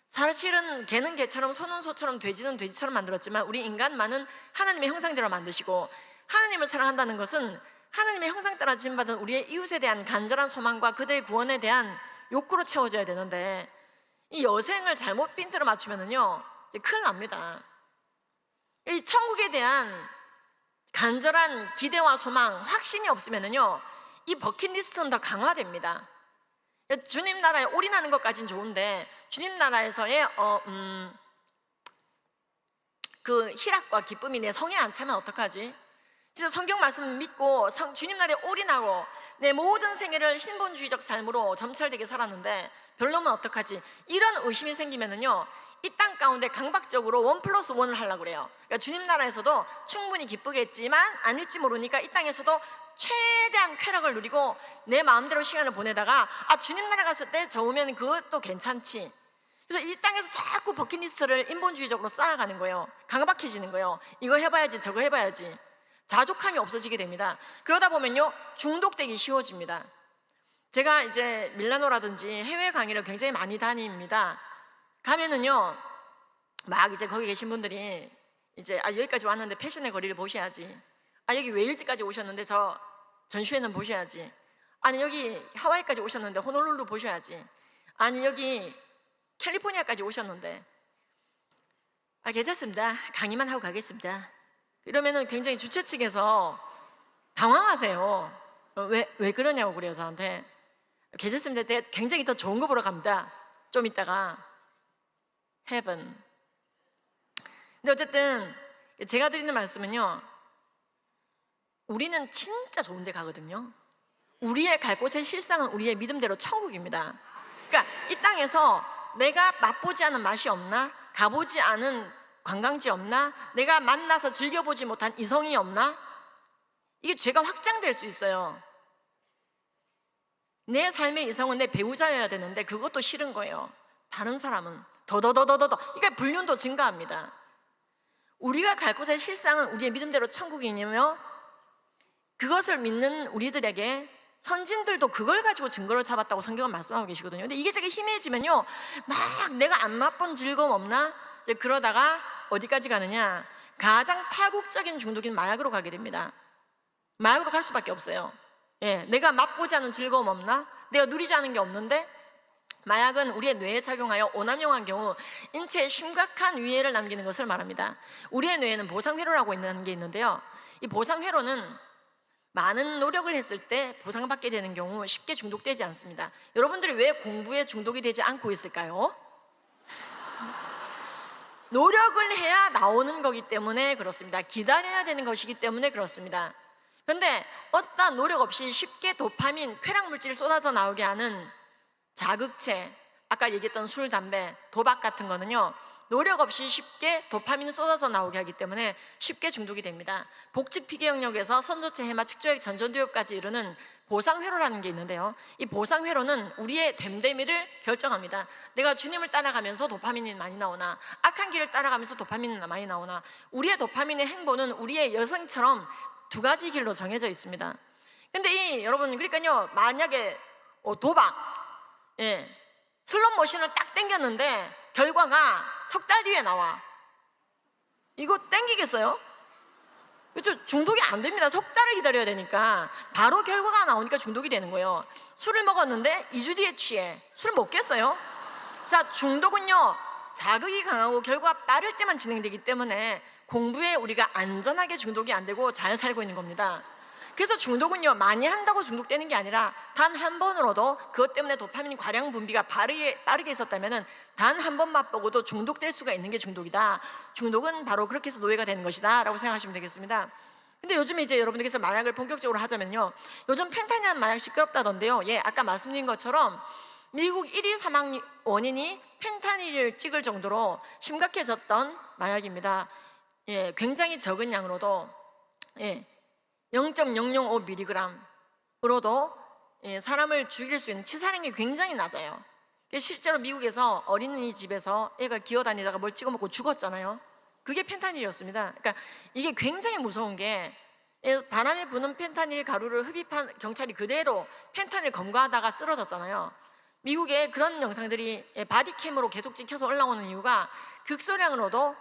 C: 사실은 개는 개처럼 소는 소처럼 돼지는 돼지처럼 만들었지만 우리 인간만은 하나님의 형상대로 만드시고, 하나님을 사랑한다는 것은 하나님의 형상 따라 지음받은 우리의 이웃에 대한 간절한 소망과 그들의 구원에 대한 욕구로 채워져야 되는데 이 여생을 잘못 핀트로 맞추면은요 이제 큰일 납니다. 이 천국에 대한 간절한 기대와 소망, 확신이 없으면은요 이 버킷리스트는 더 강화됩니다. 주님 나라에 올인하는 것까지는 좋은데 주님 나라에서의 그 희락과 기쁨이 내 성에 안 차면 어떡하지? 진짜 성경 말씀 믿고 주님 나라에 올인하고 내 모든 생애를 신본주의적 삶으로 점철되게 살았는데 별로면 어떡하지? 이런 의심이 생기면은요 이 땅 가운데 강박적으로 1+1을 하려고 그래요. 그러니까 주님 나라에서도 충분히 기쁘겠지만 아닐지 모르니까 이 땅에서도 최대한 쾌락을 누리고 내 마음대로 시간을 보내다가 주님 나라 갔을 때 좋으면 그것도 괜찮지. 그래서 이 땅에서 자꾸 버킷리스트를 인본주의적으로 쌓아가는 거예요. 강박해지는 거예요. 이거 해봐야지 저거 해봐야지. 자족함이 없어지게 됩니다. 그러다 보면요 중독되기 쉬워집니다. 제가 이제 밀라노라든지 해외 강의를 굉장히 많이 다닙니다. 가면은요 막 이제 거기 계신 분들이 이제 여기까지 왔는데 패션의 거리를 보셔야지. 여기 웨일즈까지 오셨는데 저 전시회는 보셔야지. 아니 여기 하와이까지 오셨는데 호놀룰루 보셔야지. 아니 여기 캘리포니아까지 오셨는데 괜찮습니다. 강의만 하고 가겠습니다. 이러면은 굉장히 주최 측에서 당황하세요. 왜 그러냐고 그래요 저한테. 괜찮습니다. 굉장히 더 좋은 거 보러 갑니다. 좀 이따가 heaven. 근데 어쨌든 제가 드리는 말씀은요 우리는 진짜 좋은 데 가거든요. 우리의 갈 곳의 실상은 우리의 믿음대로 천국입니다. 그러니까 이 땅에서 내가 맛보지 않은 맛이 없나? 가보지 않은 관광지 없나? 내가 만나서 즐겨보지 못한 이성이 없나? 이게 죄가 확장될 수 있어요. 내 삶의 이성은 내 배우자여야 되는데 그것도 싫은 거예요. 다른 사람은 더더더더더. 그러니까 불륜도 증가합니다. 우리가 갈 곳의 실상은 우리의 믿음대로 천국이며 그것을 믿는 우리들에게 선진들도 그걸 가지고 증거를 잡았다고 성경은 말씀하고 계시거든요. 근데 이게 제가 희미해지면요 막 내가 안 맛본 즐거움 없나? 이제 그러다가 어디까지 가느냐? 가장 파국적인 중독인 마약으로 가게 됩니다. 마약으로 갈 수밖에 없어요. 내가 맛보지 않은 즐거움 없나? 내가 누리지 않은 게 없는데? 마약은 우리의 뇌에 작용하여 오남용한 경우 인체에 심각한 위해를 남기는 것을 말합니다. 우리의 뇌에는 보상회로라고 있는 게 있는데요 이 보상회로는 많은 노력을 했을 때 보상받게 되는 경우 쉽게 중독되지 않습니다. 여러분들이 왜 공부에 중독이 되지 않고 있을까요? 노력을 해야 나오는 거기 때문에 그렇습니다. 기다려야 되는 것이기 때문에 그렇습니다. 그런데 어떠한 노력 없이 쉽게 도파민, 쾌락 물질이 쏟아져 나오게 하는 자극체, 아까 얘기했던 술, 담배, 도박 같은 거는요, 노력 없이 쉽게 도파민이 쏟아져 나오게 하기 때문에 쉽게 중독이 됩니다. 복직 피계 영역에서 선조체, 해마, 측조액, 전전두엽까지 이루는 보상회로라는 게 있는데요, 이 보상회로는 우리의 됨됨이를 결정합니다. 내가 주님을 따라가면서 도파민이 많이 나오나, 악한 길을 따라가면서 도파민이 많이 나오나, 우리의 도파민의 행보는 우리의 여성처럼 두 가지 길로 정해져 있습니다. 근데 여러분, 그러니까요, 만약에 도박, 슬롯 머신을 딱 땡겼는데 결과가 석 달 뒤에 나와. 이거 땡기겠어요? 그렇죠? 중독이 안 됩니다. 석 달을 기다려야 되니까. 바로 결과가 나오니까 중독이 되는 거예요. 술을 먹었는데 2주 뒤에 취해. 술 먹겠어요? 자, 중독은요, 자극이 강하고 결과가 빠를 때만 진행되기 때문에 공부에 우리가 안전하게 중독이 안 되고 잘 살고 있는 겁니다. 그래서 중독은요, 많이 한다고 중독되는 게 아니라 단 한 번으로도 그것 때문에 도파민 과량 분비가 빠르게 있었다면 단 한 번 맛보고도 중독될 수가 있는 게 중독이다. 중독은 바로 그렇게 해서 노예가 되는 것이다 라고 생각하시면 되겠습니다. 근데 요즘에 이제 여러분들께서 마약을 본격적으로 하자면요, 요즘 펜타닐이라는 마약 시끄럽다던데요, 아까 말씀드린 것처럼 미국 1위 사망 원인이 펜타닐을 찍을 정도로 심각해졌던 마약입니다. 굉장히 적은 양으로도 0.005mg으로도 사람을 죽일 수 있는 치사량이 굉장히 낮아요. 실제로 미국에서 어린이집에서 애가 기어다니다가 뭘 찍어먹고 죽었잖아요. 그게 펜타닐이었습니다. 그러니까 이게 굉장히 무서운 게, 바람에 부는 펜타닐 가루를 흡입한 경찰이 그대로 펜타닐 검거하다가 쓰러졌잖아요. 미국에 그런 영상들이 바디캠으로 계속 찍혀서 올라오는 이유가 극소량으로도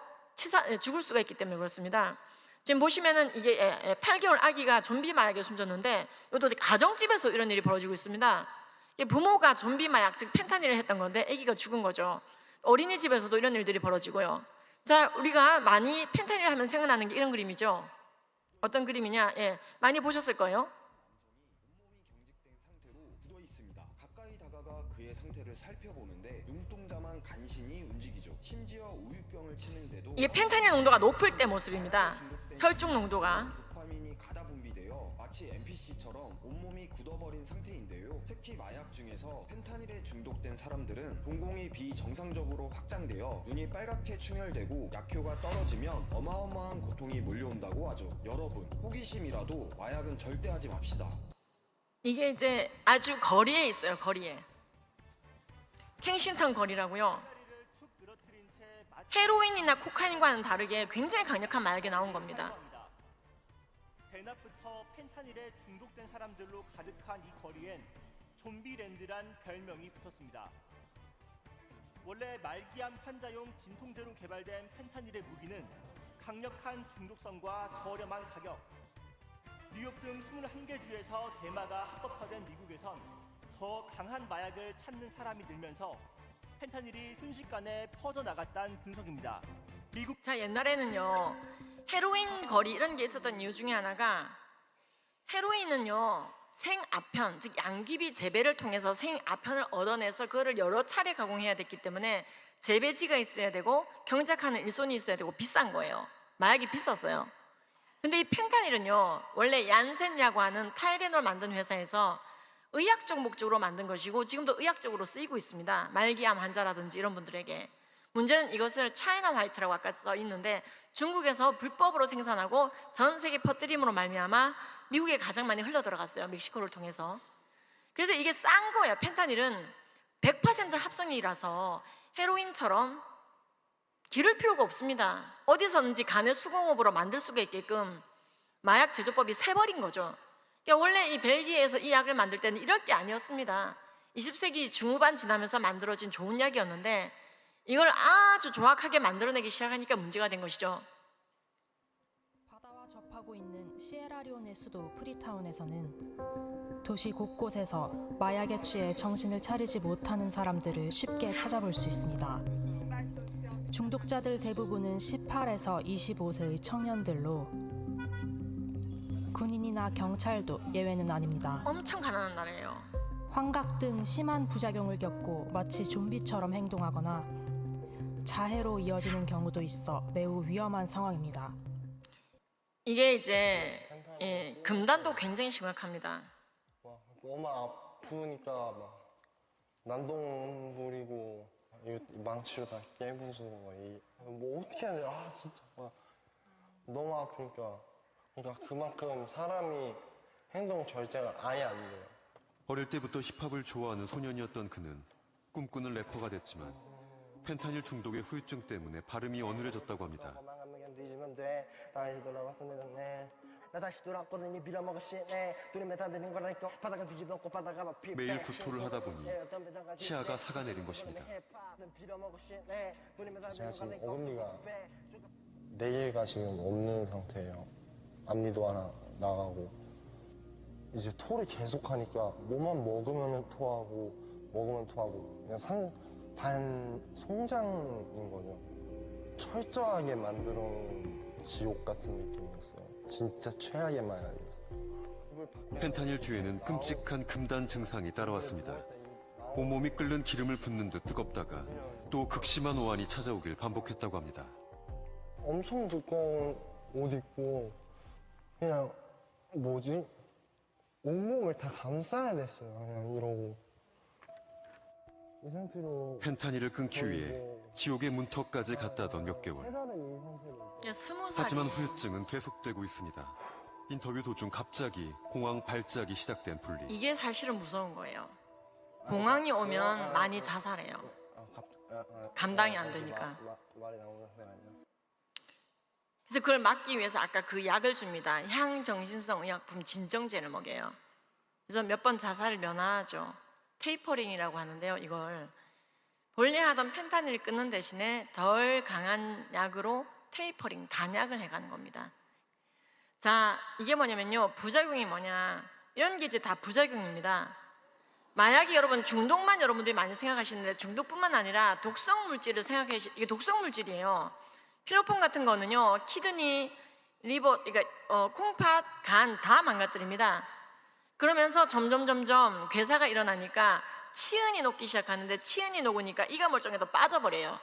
C: 죽을 수가 있기 때문에 그렇습니다. 지금 보시면은 이게 8개월 아기가 좀비 마약에 숨졌는데, 이것도 가정집에서 이런 일이 벌어지고 있습니다. 부모가 좀비 마약, 즉 펜타닐을 했던 건데 아기가 죽은 거죠. 어린이집에서도 이런 일들이 벌어지고요. 자, 우리가 많이 펜타닐 하면 생각나는 게 이런 그림이죠. 어떤 그림이냐? 많이 보셨을 거예요.
F: 굳어 있습니다. 가까이 다가가 그의 상태를 살펴보는데 눈동자만 간신히 움직이죠. 심지어 우유병을 치는데도
C: 이게 펜타닐 농도가 높을 때 모습입니다. 혈중 농도가.
F: 도파민이 가다 분비되어 마치 NPC처럼 온몸이 굳어버린 상태인데요. 특히 마약 중에서 펜타닐에 중독된 사람들은 동공이 비정상적으로 확장되어 눈이 빨갛게 충혈되고 약효가 떨어지면 어마어마한 고통이 몰려온다고 하죠. 여러분, 호기심이라도 마약은 절대 하지 맙시다.
C: 이게 이제 아주 거리에 있어요. 거리에. 켄싱턴 거리라고요. 헤로인이나 코카인과는 다르게 굉장히 강력한 마약이 나온 겁니다.
G: 대낮부터 펜타닐에 중독된 사람들로 가득한 이 거리엔 좀비랜드란 별명이 붙었습니다. 원래 말기암 환자용 진통제로 개발된 펜타닐의 무기는 강력한 중독성과 저렴한 가격, 뉴욕 등 21개 주에서 대마가 합법화된 미국에선 더 강한 마약을 찾는 사람이 늘면서 펜타닐이 순식간에 퍼져나갔다는 분석입니다. 미국
C: 자, 옛날에는요, 헤로인 거리 이런 게 있었던 이유 중에 하나가, 헤로인은요, 생아편, 즉 양귀비 재배를 통해서 생아편을 얻어내서 그거를 여러 차례 가공해야 됐기 때문에 재배지가 있어야 되고 경작하는 일손이 있어야 되고 비싼 거예요. 마약이 비쌌어요. 근데 이 펜타닐은요, 원래 얀센이라고 하는 타이레놀 만든 회사에서 의학적 목적으로 만든 것이고 지금도 의학적으로 쓰이고 있습니다. 말기암 환자라든지 이런 분들에게. 문제는 이것을 차이나 화이트라고 아까 써 있는데 중국에서 불법으로 생산하고 전 세계 퍼뜨림으로 말미암아 미국에 가장 많이 흘러 들어갔어요. 멕시코를 통해서. 그래서 이게 싼 거예요. 펜타닐은 100% 합성이라서 헤로인처럼 기를 필요가 없습니다. 어디서든지 간의 수공업으로 만들 수가 있게끔 마약 제조법이 새버린 거죠. 그러니까 원래 이 벨기에에서 이 약을 만들 때는 이럴 게 아니었습니다. 20세기 중후반 지나면서 만들어진 좋은 약이었는데 이걸 아주 정확하게 만들어내기 시작하니까 문제가 된 것이죠.
H: 바다와 접하고 있는 시에라리온의 수도 프리타운에서는 도시 곳곳에서 마약에 취해 정신을 차리지 못하는 사람들을 쉽게 찾아볼 수 있습니다. 중독자들 대부분은 18에서 25세의 청년들로 군인이나 경찰도 예외는 아닙니다.
C: 엄청 가난한 나라예요.
H: 환각 등 심한 부작용을 겪고 마치 좀비처럼 행동하거나 자해로 이어지는 경우도 있어 매우 위험한 상황입니다.
C: 이게 이제 금단도 굉장히 심각합니다.
I: 너무 아프니까 막 난동 부리고 망치로 다 깨부수고 뭐 어떻게 해야 돼? 아 진짜 막 너무 아프니까 그러니까 그만큼 사람이 행동 절제가 아예 안 돼요.
J: 어릴 때부터 힙합을 좋아하는 소년이었던 그는 꿈꾸는 래퍼가 됐지만 펜타닐 중독의 후유증 때문에 발음이 어눌해졌다고 합니다.
I: 뒤지면 돼. 다시 돌아왔었는데 네. 나 다시 돌아왔거든. 이 빌어먹을 shit. 둘이 다 되는 거라니까. 바다가 뒤집어놓고 바다가 막
J: 매일 구토를 하다 보니 치아가 삭아내린 것입니다.
I: 제가 지금 어금니가 4개가 지금 없는 상태예요. 앞니도 하나 나가고 이제 토를 계속하니까 뭐만 먹으면 토하고 먹으면 토하고 그냥 반 송장인 거죠. 철저하게 만들어 놓은 지옥 같은 느낌이었어요. 진짜 최악의 마약이었어요.
J: 펜타닐 뒤에는 끔찍한 금단 증상이 따라왔습니다. 온몸이 끓는 기름을 붓는 듯 뜨겁다가 또 극심한 오한이 찾아오길 반복했다고 합니다.
I: 엄청 두꺼운 옷 입고 그냥 뭐지? 온몸을 다 감싸야 됐어요. 그냥 이러고 이 상태로
J: 펜타닐을 끊기 위해 지옥의 문턱까지 갔다던 몇 개월.
I: 해달은 이 상태로
C: 20살이
J: 하지만 후유증은 계속되고 있습니다. 인터뷰 도중 갑자기 공황 발작이 시작된 분리.
C: 이게 사실은 무서운 거예요. 공황이 오면 많이 자살해요. 감당이 안 되니까.
I: 말이 나오는 게 아니야.
C: 그래서 그걸 막기 위해서 아까 그 약을 줍니다. 향정신성 의약품 진정제를 먹여요. 그래서 몇 번 자살을 면하죠. 테이퍼링이라고 하는데요. 이걸 본래 하던 펜타닐을 끊는 대신에 덜 강한 약으로 테이퍼링, 단약을 해가는 겁니다. 자, 이게 뭐냐면요. 부작용이 뭐냐. 이런 게 이제 다 부작용입니다. 마약이 여러분 중독만 여러분들이 많이 생각하시는데 중독뿐만 아니라 독성 물질을 생각해 이게 독성 물질이에요. 필로폰 같은 거는요. 키드니, 리버, 그러니까 콩팥, 간 다 망가뜨립니다. 그러면서 점점 괴사가 일어나니까 치은이 녹기 시작하는데 치은이 녹으니까 이가 멀쩡해도 빠져버려요.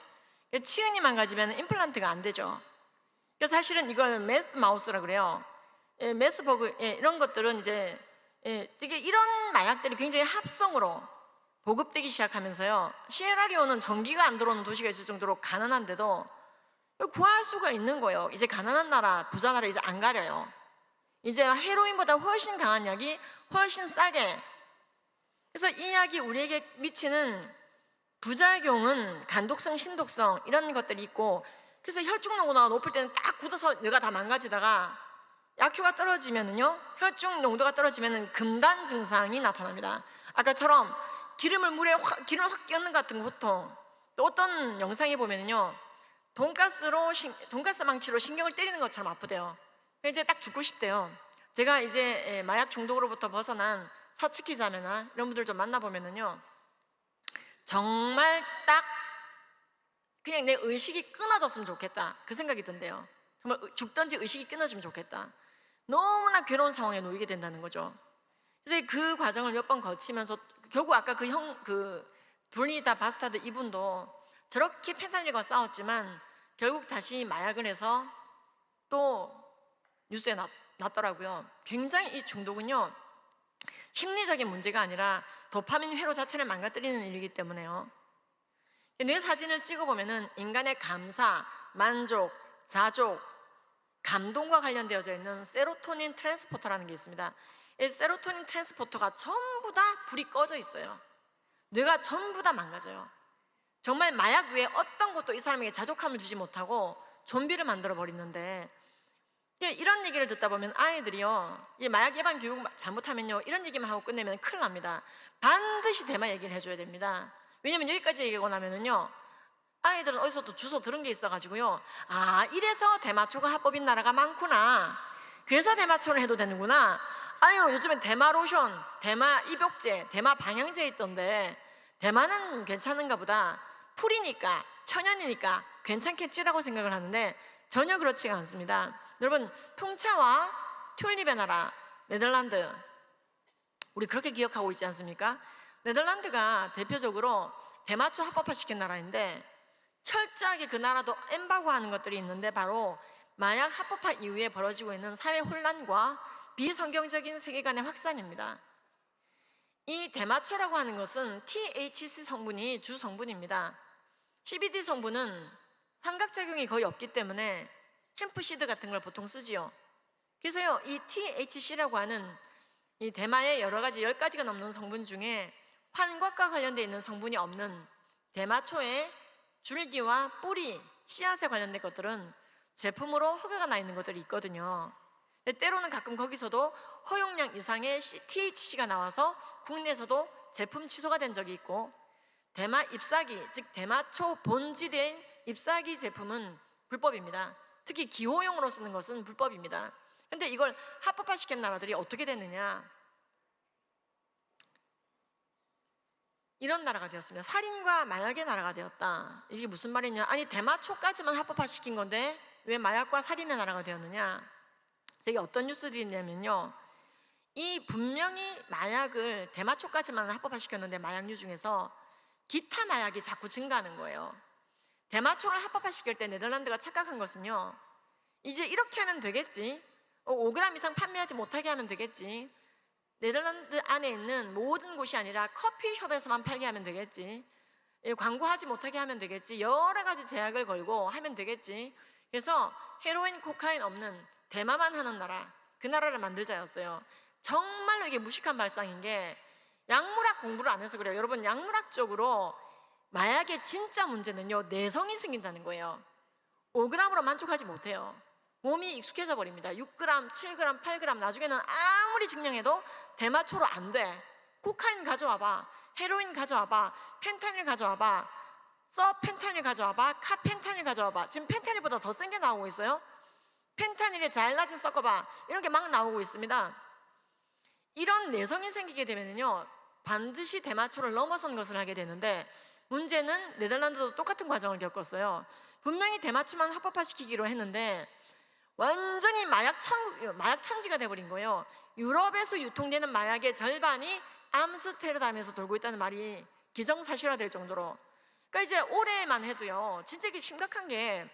C: 치은이 망가지면 임플란트가 안 되죠. 그래서 사실은 이걸 메스 마우스라 그래요. 메스버그 이런 것들은 이제 되게 이런 마약들이 굉장히 합성으로 보급되기 시작하면서요. 시에라리온은 전기가 안 들어오는 도시가 있을 정도로 가난한데도 구할 수가 있는 거예요. 이제 가난한 나라, 부자 나라 이제 안 가려요. 이제 헤로인보다 훨씬 강한 약이 훨씬 싸게. 그래서 이 약이 우리에게 미치는 부작용은 간독성, 신독성 이런 것들이 있고, 그래서 혈중 농도가 높을 때는 딱 굳어서 뇌가 다 망가지다가 약효가 떨어지면은요, 혈중 농도가 떨어지면은 금단 증상이 나타납니다. 아까처럼 기름을 확 끼얹는 것 같은 고통. 또 어떤 영상에 보면은요, 돈가스 망치로 신경을 때리는 것처럼 아프대요. 이제 딱 죽고 싶대요. 제가 이제 마약 중독으로부터 벗어난 사츠키 자매나 이런 분들 좀 만나보면은요, 정말 딱 그냥 내 의식이 끊어졌으면 좋겠다 그 생각이 든대요. 정말 죽든지 의식이 끊어지면 좋겠다. 너무나 괴로운 상황에 놓이게 된다는 거죠. 그래서 그 과정을 몇 번 거치면서 결국 아까 그 브루니다 바스타드 이분도 저렇게 펜타닐과 싸웠지만 결국 다시 마약을 해서 또 뉴스에 났더라고요. 굉장히 이 중독은요, 심리적인 문제가 아니라 도파민 회로 자체를 망가뜨리는 일이기 때문에요. 뇌 사진을 찍어보면은 인간의 감사, 만족, 자족, 감동과 관련되어져 있는 세로토닌 트랜스포터라는 게 있습니다. 이 세로토닌 트랜스포터가 전부 다 불이 꺼져 있어요. 뇌가 전부 다 망가져요. 정말 마약 외에 어떤 것도 이 사람에게 자족함을 주지 못하고 좀비를 만들어 버리는데, 이런 얘기를 듣다 보면 아이들이요, 이 마약 예방 교육 잘못하면요, 이런 얘기만 하고 끝내면 큰일 납니다. 반드시 대마 얘기를 해줘야 됩니다. 왜냐면 여기까지 얘기하고 나면은요, 아이들은 어디서 또 주워 들은 게 있어가지고요, 아, 이래서 대마초가 합법인 나라가 많구나, 그래서 대마초를 해도 되는구나, 아유 요즘엔 대마 로션, 대마 입욕제, 대마 방향제 있던데 대마는 괜찮은가 보다, 풀이니까 천연이니까 괜찮겠지라고 생각을 하는데 전혀 그렇지가 않습니다. 여러분, 풍차와 튤립의 나라 네덜란드, 우리 그렇게 기억하고 있지 않습니까? 네덜란드가 대표적으로 대마초 합법화시킨 나라인데 철저하게 그 나라도 엠바고하는 것들이 있는데 바로 마약 합법화 이후에 벌어지고 있는 사회 혼란과 비성경적인 세계관의 확산입니다. 이 대마초라고 하는 것은 THC 성분이 주 성분입니다. CBD 성분은 환각작용이 거의 없기 때문에 햄프시드 같은 걸 보통 쓰지요. 그래서요, 이 THC라고 하는 이 대마의 여러 가지 10가지가 넘는 성분 중에 환각과 관련되어 있는 성분이 없는 대마초의 줄기와 뿌리, 씨앗에 관련된 것들은 제품으로 허가가 나 있는 것들이 있거든요. 때로는 가끔 거기서도 허용량 이상의 THC가 나와서 국내에서도 제품 취소가 된 적이 있고, 대마 잎사귀, 즉 대마초 본질의 잎사귀 제품은 불법입니다. 특히 기호용으로 쓰는 것은 불법입니다. 그런데 이걸 합법화시킨 나라들이 어떻게 됐느냐, 이런 나라가 되었습니다. 살인과 마약의 나라가 되었다. 이게 무슨 말이냐, 아니 대마초까지만 합법화시킨 건데 왜 마약과 살인의 나라가 되었느냐. 이게 어떤 뉴스들이 있냐면요, 이 분명히 마약을 대마초까지만 합법화시켰는데 마약류 중에서 기타 마약이 자꾸 증가하는 거예요. 대마초를 합법화시킬 때 네덜란드가 착각한 것은요, 이제 이렇게 하면 되겠지, 5g 이상 판매하지 못하게 하면 되겠지, 네덜란드 안에 있는 모든 곳이 아니라 커피숍에서만 팔게 하면 되겠지, 광고하지 못하게 하면 되겠지, 여러 가지 제약을 걸고 하면 되겠지. 그래서 헤로인, 코카인 없는 대마만 하는 나라, 그 나라를 만들자였어요. 정말로 이게 무식한 발상인 게, 약물학 공부를 안 해서 그래요. 여러분, 약물학적으로 마약의 진짜 문제는요, 내성이 생긴다는 거예요. 5g으로 만족하지 못해요. 몸이 익숙해져 버립니다. 6g, 7g, 8g, 나중에는 아무리 증량해도 대마초로 안 돼. 코카인 가져와봐, 헤로인 가져와봐, 펜타닐 가져와봐, 서펜타닐 가져와봐, 카펜타닐 가져와봐. 지금 펜타닐보다 더 센 게 나오고 있어요. 펜타닐에 자일라진 섞어봐, 이런 게 막 나오고 있습니다. 이런 내성이 생기게 되면요, 반드시 대마초를 넘어선 것을 하게 되는데, 문제는 네덜란드도 똑같은 과정을 겪었어요. 분명히 대마초만 합법화시키기로 했는데 완전히 마약 천지가 돼버린 거예요. 유럽에서 유통되는 마약의 절반이 암스테르담에서 돌고 있다는 말이 기정사실화될 정도로. 그러니까 이제 올해만 해도요, 진짜 이게 심각한 게,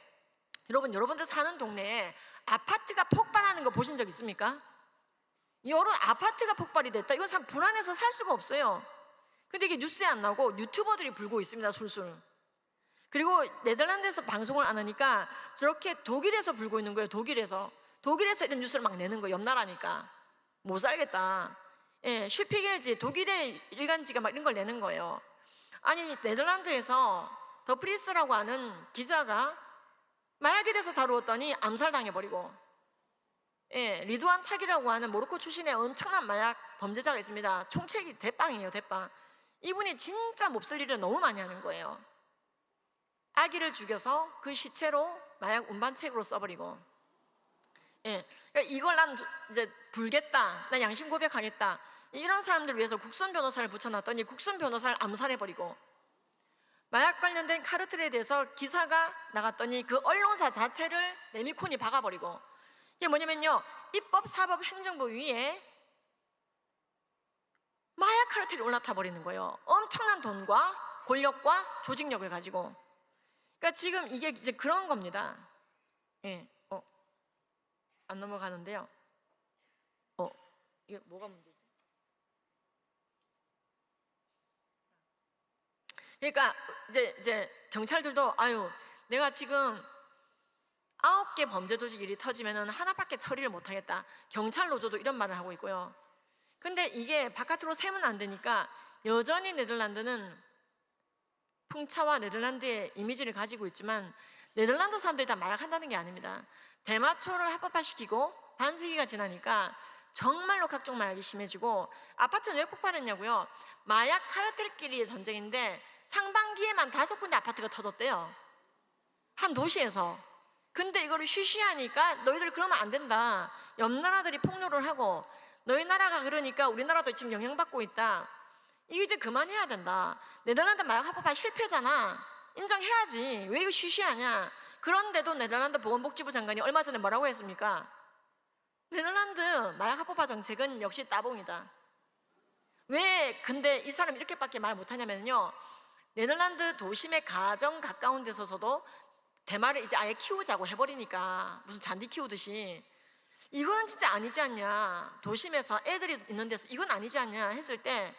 C: 여러분들 사는 동네에 아파트가 폭발하는 거 보신 적 있습니까? 여러 아파트가 폭발이 됐다. 이건 참 불안해서 살 수가 없어요. 근데 이게 뉴스에 안 나오고 유튜버들이 불고 있습니다, 술술. 그리고 네덜란드에서 방송을 안 하니까 저렇게 독일에서 불고 있는 거예요. 독일에서 이런 뉴스를 막 내는 거예요. 옆나라니까 못 살겠다. 예, 슈피겔지, 독일의 일간지가 막 이런 걸 내는 거예요. 아니, 네덜란드에서 더 프리스라고 하는 기자가 마약에 대해서 다루었더니 암살당해버리고, 예, 리두안 탁이라고 하는 모로코 출신의 엄청난 마약 범죄자가 있습니다. 총책이 대빵이에요, 대빵. 이분이 진짜 몹쓸 일을 너무 많이 하는 거예요. 아기를 죽여서 그 시체로 마약 운반책으로 써버리고, 예, 그러니까 이걸 난 이제 불겠다, 난 양심 고백하겠다, 이런 사람들 위해서 국선 변호사를 붙여놨더니 국선 변호사를 암살해버리고, 마약 관련된 카르텔에 대해서 기사가 나갔더니 그 언론사 자체를 레미콘이 박아버리고, 이게 뭐냐면요, 입법, 사법, 행정부 위에 마약 카르텔이 올라타 버리는 거예요. 엄청난 돈과 권력과 조직력을 가지고. 그러니까 지금 이게 이제 그런 겁니다. 예, 안 넘어가는데요. 이게 뭐가 문제지? 그러니까 이제 경찰들도, 아유, 내가 지금 9개 범죄 조직 일이 터지면은 하나밖에 처리를 못하겠다. 경찰 노조도 이런 말을 하고 있고요. 근데 이게 바깥으로 세면 안 되니까 여전히 네덜란드는 풍차와 네덜란드의 이미지를 가지고 있지만, 네덜란드 사람들이 다 마약한다는 게 아닙니다. 대마초를 합법화시키고 반세기가 지나니까 정말로 각종 마약이 심해지고, 아파트는 왜 폭발했냐고요? 마약 카르텔끼리의 전쟁인데 상반기에만 5군데 아파트가 터졌대요, 한 도시에서. 근데 이거를 쉬쉬하니까 너희들 그러면 안 된다, 옆 나라들이 폭로를 하고 너희 나라가 그러니까 우리나라도 지금 영향받고 있다, 이거 이제 그만해야 된다. 네덜란드 마약 합법화 실패잖아, 인정해야지, 왜 이거 쉬쉬하냐. 그런데도 네덜란드 보건복지부 장관이 얼마 전에 뭐라고 했습니까? 네덜란드 마약 합법화 정책은 역시 따봉이다. 왜 근데 이 사람이 이렇게밖에 말 못하냐면요, 네덜란드 도심에 가정 가까운 데서도 대마를 이제 아예 키우자고 해버리니까 무슨 잔디 키우듯이 이건 진짜 아니지 않냐, 도심에서 애들이 있는 데서 이건 아니지 않냐 했을 때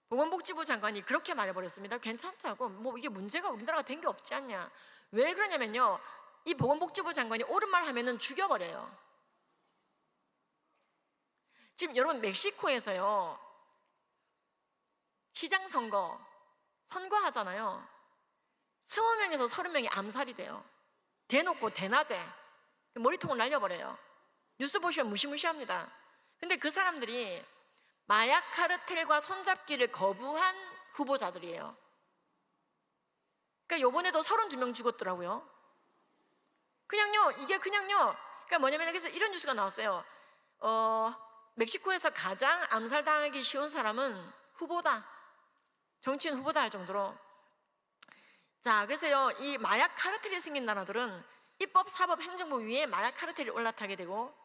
C: 보건복지부 장관이 그렇게 말해버렸습니다. 괜찮다고, 뭐 이게 문제가 우리나라가 된 게 없지 않냐. 왜 그러냐면요, 이 보건복지부 장관이 옳은 말 하면은 죽여버려요. 지금 여러분 멕시코에서요 시장 선거하잖아요. 20명에서 30명이 암살이 돼요. 대놓고 대낮에 머리통을 날려버려요. 뉴스 보시면 무시무시합니다. 근데 그 사람들이 마약 카르텔과 손잡기를 거부한 후보자들이에요. 그러니까 요번에도 32명 죽었더라고요. 이게 그냥요. 그러니까 뭐냐면 그래서 이런 뉴스가 나왔어요. 멕시코에서 가장 암살당하기 쉬운 사람은 후보다. 정치인 후보다 할 정도로. 자, 그래서요, 이 마약 카르텔이 생긴 나라들은 입법, 사법, 행정부 위에 마약 카르텔이 올라타게 되고,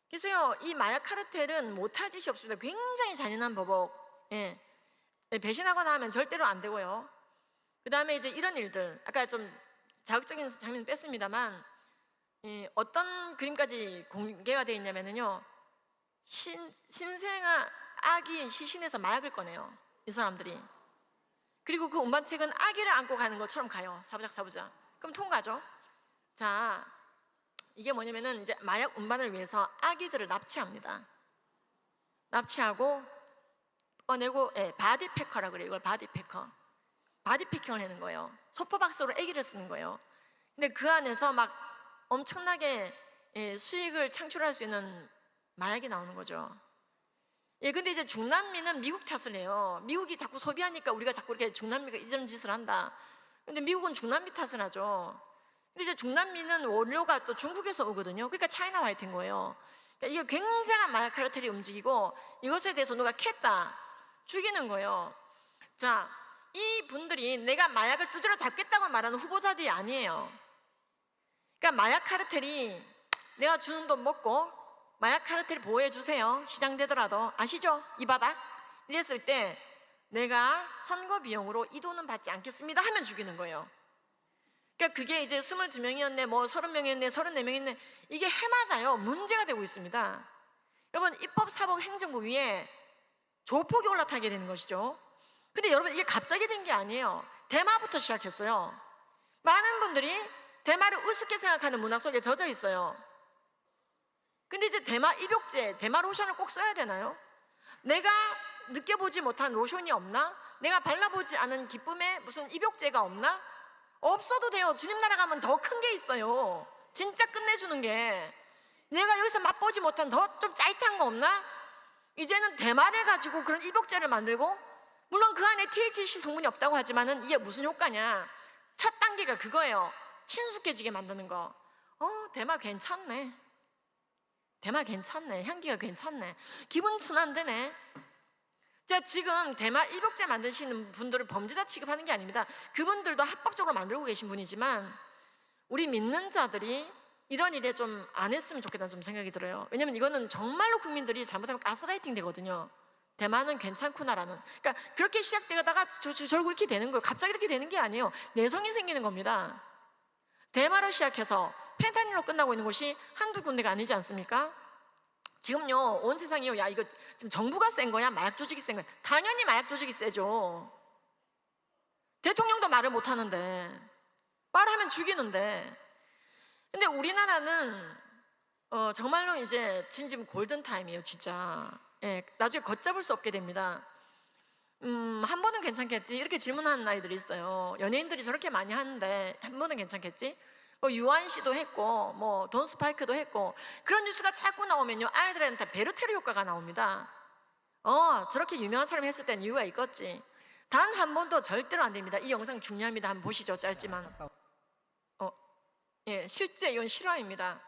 C: 그래서요, 이 마약 카르텔은 못할 짓이 없습니다. 굉장히 잔인한 보복. 예. 배신하거나 하면 절대로 안 되고요. 그 다음에 이제 이런 일들, 아까 좀 자극적인 장면 뺐습니다만, 어떤 그림까지 공개가 되어 있냐면요, 신생아 아기 시신에서 마약을 꺼내요, 이 사람들이. 그리고 그 운반책은 아기를 안고 가는 것처럼 가요. 사부작. 그럼 통과죠. 자, 이게 뭐냐면은 이제 마약 운반을 위해서 아기들을 납치합니다. 납치하고 꺼내고, 바디패커라고 그래요. 이걸 바디패킹을 하는 거예요. 소포박스로 아기를 쓰는 거예요. 근데 그 안에서 막 엄청나게 수익을 창출할 수 있는 마약이 나오는 거죠. 근데 이제 중남미는 미국 탓을 해요. 미국이 자꾸 소비하니까 우리가 자꾸 이렇게 중남미가 이런 짓을 한다. 근데 미국은 중남미 탓을 하죠. 근데 이제 중남미는 원료가 또 중국에서 오거든요. 그러니까 차이나 화이트인 거예요. 그러니까 이게 굉장한 마약 카르텔이 움직이고, 이것에 대해서 누가 캤다, 죽이는 거예요. 자, 이 분들이 내가 마약을 두드려 잡겠다고 말하는 후보자들이 아니에요. 그러니까 마약 카르텔이 내가 주는 돈 먹고 마약 카르텔 보호해 주세요, 시장되더라도, 아시죠? 이 바닥 이랬을 때 내가 선거 비용으로 이 돈은 받지 않겠습니다 하면 죽이는 거예요. 그러니까 그게 이제 22명이었네, 뭐 30명이었네, 34명이었네, 이게 해마다요 문제가 되고 있습니다. 여러분, 입법, 사법, 행정부 위에 조폭이 올라타게 되는 것이죠. 근데 여러분, 이게 갑자기 된 게 아니에요. 대마부터 시작했어요. 많은 분들이 대마를 우습게 생각하는 문화 속에 젖어 있어요. 근데 이제 대마 입욕제, 대마 로션을 꼭 써야 되나요? 내가 느껴보지 못한 로션이 없나? 내가 발라보지 않은 기쁨의 무슨 입욕제가 없나? 없어도 돼요. 주님 나라 가면 더 큰 게 있어요. 진짜 끝내주는 게. 내가 여기서 맛보지 못한 더 좀 짜릿한 거 없나? 이제는 대마를 가지고 그런 입욕제를 만들고, 물론 그 안에 THC 성분이 없다고 하지만은 이게 무슨 효과냐? 첫 단계가 그거예요. 친숙해지게 만드는 거. 대마 괜찮네. 대마 괜찮네. 향기가 괜찮네. 기분 순환되네. 자, 지금 대마 입욕제 만드시는 분들을 범죄자 취급하는 게 아닙니다. 그분들도 합법적으로 만들고 계신 분이지만, 우리 믿는 자들이 이런 일에 좀 안 했으면 좋겠다는 좀 생각이 들어요. 왜냐면 이거는 정말로 국민들이 잘못하면 가스라이팅 되거든요. 대마는 괜찮구나라는. 그러니까 그렇게 시작되다가 결국 이렇게 되는 거예요. 갑자기 이렇게 되는 게 아니에요. 내성이 생기는 겁니다. 대마로 시작해서 펜타닐로 끝나고 있는 곳이 한두 군데가 아니지 않습니까? 지금요, 온 세상이요, 야, 이거 지금 정부가 센 거야, 마약 조직이 센 거야? 당연히 마약 조직이 세죠. 대통령도 말을 못 하는데, 말하면 죽이는데. 근데 우리나라는 정말로 이제 지금 골든 타임이에요, 진짜. 나중에 걷잡을 수 없게 됩니다. 한 번은 괜찮겠지, 이렇게 질문하는 아이들이 있어요. 연예인들이 저렇게 많이 하는데 한 번은 괜찮겠지? 유한 씨도 했고, 돈 스파이크도 했고, 그런 뉴스가 자꾸 나오면요, 아이들한테 베르테르 효과가 나옵니다. 저렇게 유명한 사람이 했을 땐 이유가 있겠지. 단 한 번도 절대로 안 됩니다. 이 영상 중요합니다. 한번 보시죠, 짧지만. 실제 이건 실화입니다.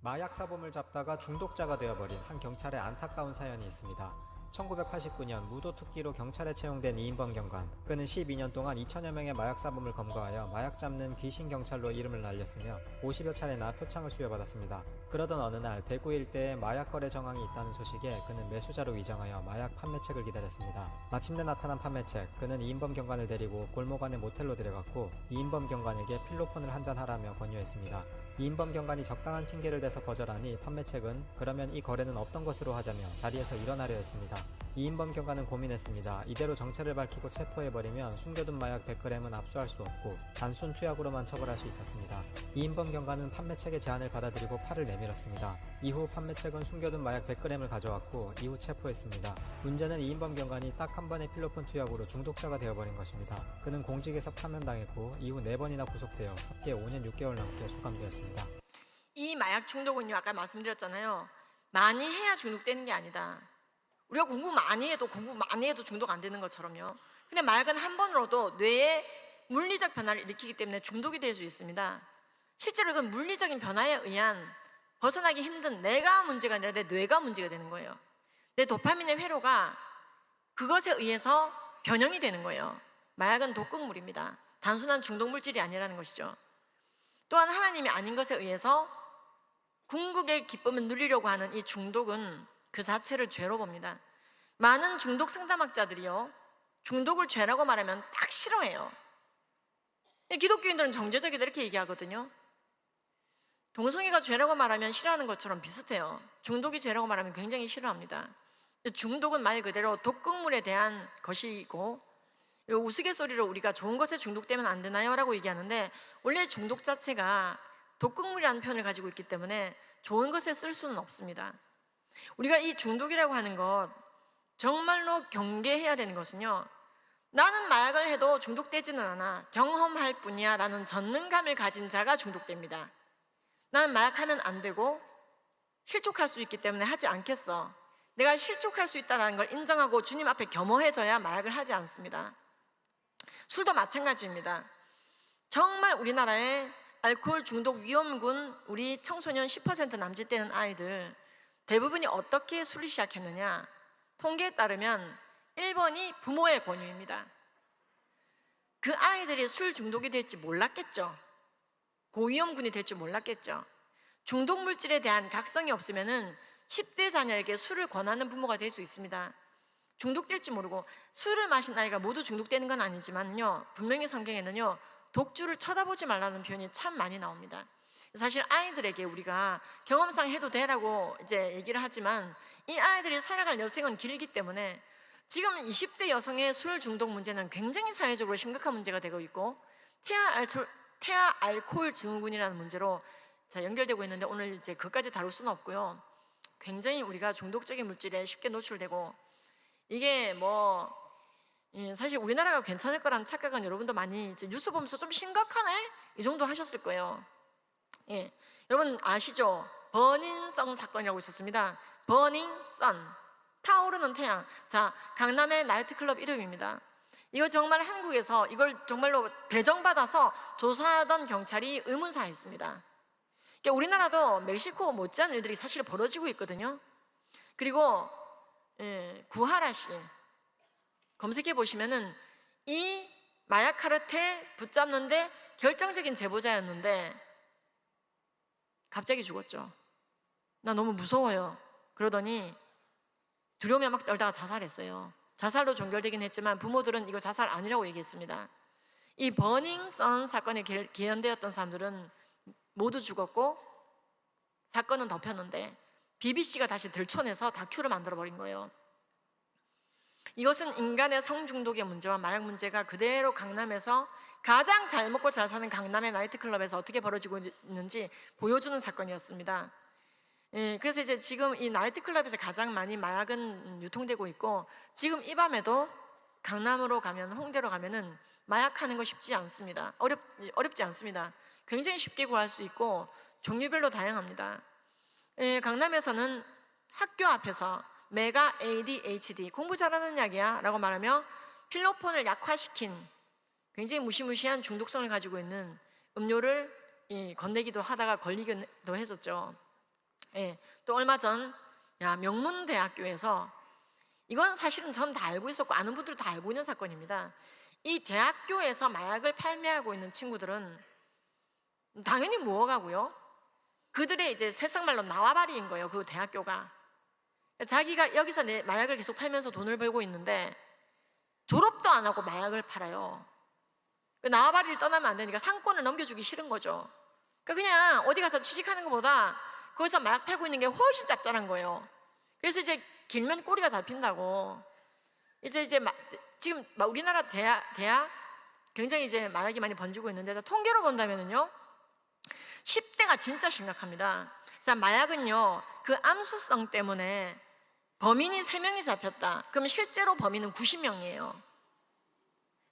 K: 마약 사범을 잡다가 중독자가 되어버린 한 경찰의 안타까운 사연이 있습니다. 1989년 무도 특기로 경찰에 채용된 이인범 경관. 그는 12년 동안 2천여 명의 마약 사범을 검거하여 마약 잡는 귀신 경찰로 이름을 날렸으며 50여 차례나 표창을 수여받았습니다. 그러던 어느 날 대구 일대에 마약 거래 정황이 있다는 소식에 그는 매수자로 위장하여 마약 판매책을 기다렸습니다. 마침내 나타난 판매책. 그는 이인범 경관을 데리고 골목 안의 모텔로 데려갔고 이인범 경관에게 필로폰을 한잔 하라며 권유했습니다. 이인범 경관이 적당한 핑계를 대서 거절하니 판매책은 그러면 이 거래는 없던 것으로 하자며 자리에서 일어나려 했습니다. 이인범 경관은 고민했습니다. 이대로 정체를 밝히고 체포해버리면 숨겨둔 마약 100g은 압수할 수 없고 단순 투약으로만 처벌할 수 있었습니다. 이인범 경관은 판매책의 제안을 받아들이고 팔을 내밀었습니다. 이후 판매책은 숨겨둔 마약 100g을 가져왔고 이후 체포했습니다. 문제는 이인범 경관이 딱 한 번의 필로폰 투약으로 중독자가 되어버린 것입니다. 그는 공직에서 파면당했고 이후 4번이나 구속되어 합계 5년 6개월 넘게 수감되었습니다.
C: 이 마약 중독은요, 아까 말씀드렸잖아요. 많이 해야 중독되는 게 아니다. 우리가 공부 많이 해도 중독 안 되는 것처럼요. 근데 마약은 한 번으로도 뇌에 물리적 변화를 일으키기 때문에 중독이 될 수 있습니다. 실제로 그 물리적인 변화에 의한 벗어나기 힘든 내가 문제가 아니라 내 뇌가 문제가 되는 거예요. 내 도파민의 회로가 그것에 의해서 변형이 되는 거예요. 마약은 독극물입니다. 단순한 중독 물질이 아니라는 것이죠. 또한 하나님이 아닌 것에 의해서 궁극의 기쁨을 누리려고 하는 이 중독은 그 자체를 죄로 봅니다. 많은 중독 상담학자들이요, 중독을 죄라고 말하면 딱 싫어해요. 기독교인들은 정제적이다 이렇게 얘기하거든요. 동성애가 죄라고 말하면 싫어하는 것처럼 비슷해요. 중독이 죄라고 말하면 굉장히 싫어합니다. 중독은 말 그대로 독극물에 대한 것이고, 우스갯소리로 우리가 좋은 것에 중독되면 안 되나요? 라고 얘기하는데, 원래 중독 자체가 독극물이라는 표현을 가지고 있기 때문에 좋은 것에 쓸 수는 없습니다. 우리가 이 중독이라고 하는 것, 정말로 경계해야 되는 것은요, 나는 마약을 해도 중독되지는 않아, 경험할 뿐이야 라는 전능감을 가진 자가 중독됩니다. 나는 마약하면 안 되고 실족할 수 있기 때문에 하지 않겠어. 내가 실족할 수 있다는 걸 인정하고 주님 앞에 겸허해져야 마약을 하지 않습니다. 술도 마찬가지입니다. 정말 우리나라에 알코올 중독 위험군 우리 청소년 10% 남짓 되는 아이들 대부분이 어떻게 술을 시작했느냐? 통계에 따르면 1번이 부모의 권유입니다. 그 아이들이 술 중독이 될지 몰랐겠죠. 고위험군이 될지 몰랐겠죠. 중독 물질에 대한 각성이 없으면은 10대 자녀에게 술을 권하는 부모가 될 수 있습니다. 중독될지 모르고, 술을 마신 아이가 모두 중독되는 건 아니지만요, 분명히 성경에는요, 독주를 쳐다보지 말라는 표현이 참 많이 나옵니다. 사실 아이들에게 우리가 경험상 해도 되라고 이제 얘기를 하지만, 이 아이들이 살아갈 여생은 길기 때문에 지금 20대 여성의 술 중독 문제는 굉장히 사회적으로 심각한 문제가 되고 있고, 태아 알코올 증후군이라는 문제로 연결되고 있는데, 오늘 이제 그것까지 다룰 수는 없고요. 굉장히 우리가 중독적인 물질에 쉽게 노출되고, 이게 사실 우리나라가 괜찮을 거라는 착각은 여러분도 많이 이제 뉴스 보면서 좀 심각하네? 이 정도 하셨을 거예요. 예, 여러분 아시죠? 버닝썬 사건이라고 있었습니다. 버닝썬, 타오르는 태양. 자, 강남의 나이트클럽 이름입니다. 이거 정말 한국에서 이걸 정말로 배정받아서 조사하던 경찰이 의문사했습니다. 그러니까 우리나라도 멕시코 못지않은 일들이 사실 벌어지고 있거든요. 그리고 구하라 씨 검색해 보시면은 이 마약 카르텔 붙잡는데 결정적인 제보자였는데 갑자기 죽었죠. 나 너무 무서워요. 그러더니 두려움에 막 떨다가 자살했어요. 자살로 종결되긴 했지만 부모들은 이거 자살 아니라고 얘기했습니다. 이 버닝썬 사건에 개연되었던 사람들은 모두 죽었고, 사건은 덮였는데 BBC가 다시 들춰내서 다큐를 만들어버린 거예요. 이것은 인간의 성중독의 문제와 마약 문제가 그대로 강남에서 가장 잘 먹고 잘 사는 강남의 나이트클럽에서 어떻게 벌어지고 있는지 보여주는 사건이었습니다. 그래서 이제 지금 이 나이트클럽에서 가장 많이 마약은 유통되고 있고, 지금 이 밤에도 강남으로 가면, 홍대로 가면은 마약하는 거 쉽지 않습니다. 어렵지 않습니다. 굉장히 쉽게 구할 수 있고 종류별로 다양합니다. 강남에서는 학교 앞에서 메가 ADHD, 공부 잘하는 약이야 라고 말하며 필로폰을 약화시킨 굉장히 무시무시한 중독성을 가지고 있는 음료를 건네기도 하다가 걸리기도 했었죠. 또 얼마 전 명문대학교에서 이건 사실은 전 다 알고 있었고 아는 분들 다 알고 있는 사건입니다. 이 대학교에서 마약을 판매하고 있는 친구들은 당연히 무어가고요. 그들의 이제 세상말로 나와바리인 거예요. 그 대학교가. 자기가 여기서 내 마약을 계속 팔면서 돈을 벌고 있는데 졸업도 안 하고 마약을 팔아요. 나와바리를 떠나면 안 되니까 상권을 넘겨주기 싫은 거죠. 그러니까 그냥 어디 가서 취직하는 것보다 거기서 마약 팔고 있는 게 훨씬 짭짤한 거예요. 그래서 이제 길면 꼬리가 잡힌다고. 이제 지금 우리나라 대학 굉장히 이제 마약이 많이 번지고 있는데 통계로 본다면은요 10대가 진짜 심각합니다. 자, 마약은요 그 암수성 때문에 범인이 3명이 잡혔다. 그럼 실제로 범인은 90명이에요.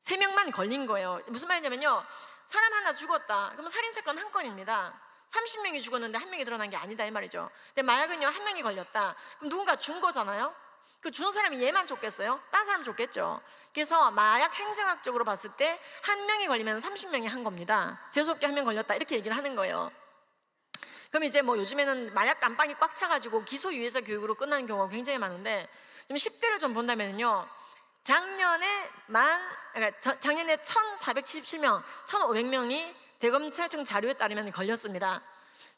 C: 3명만 걸린 거예요. 무슨 말이냐면요 사람 하나 죽었다. 그러면 살인사건 한 건입니다. 30명이 죽었는데 1명이 드러난 게 아니다 이 말이죠. 근데 마약은요 1명이 걸렸다. 그럼 누군가 준 거잖아요. 그 준 사람이 얘만 줬겠어요? 딴 사람 줬겠죠. 그래서 마약 행정학적으로 봤을 때 1명이 걸리면 30명이 한 겁니다. 재수없게 1명 걸렸다 이렇게 얘기를 하는 거예요. 그럼 이제 뭐 요즘에는 마약 감방이 꽉 차가지고 기소유예자 교육으로 끝나는 경우가 굉장히 많은데 좀 10대를 좀 본다면요 작년에 1,477명, 1,500명이 대검찰청 자료에 따르면 걸렸습니다.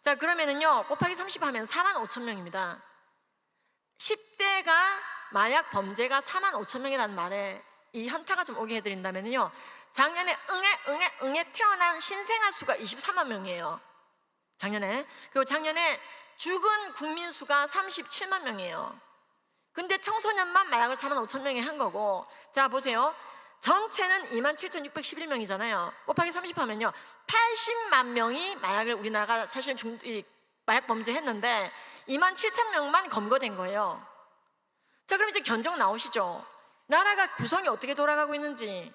C: 자, 그러면은요 곱하기 30 하면 45,000명입니다. 10대가 마약 범죄가 45,000명이라는 말에 이 현타가 좀 오게 해드린다면요 작년에 응애 태어난 신생아 수가 23만 명이에요. 작년에. 그리고 작년에 죽은 국민 수가 37만 명이에요. 근데 청소년만 마약을 45,000명이 한 거고, 자 보세요. 전체는 27,611명이잖아요. 곱하기 30 하면요 80만 명이 마약을 우리나라가 사실 마약 범죄했는데 27,000명만 검거된 거예요. 자, 그럼 이제 견적 나오시죠. 나라가 구성이 어떻게 돌아가고 있는지.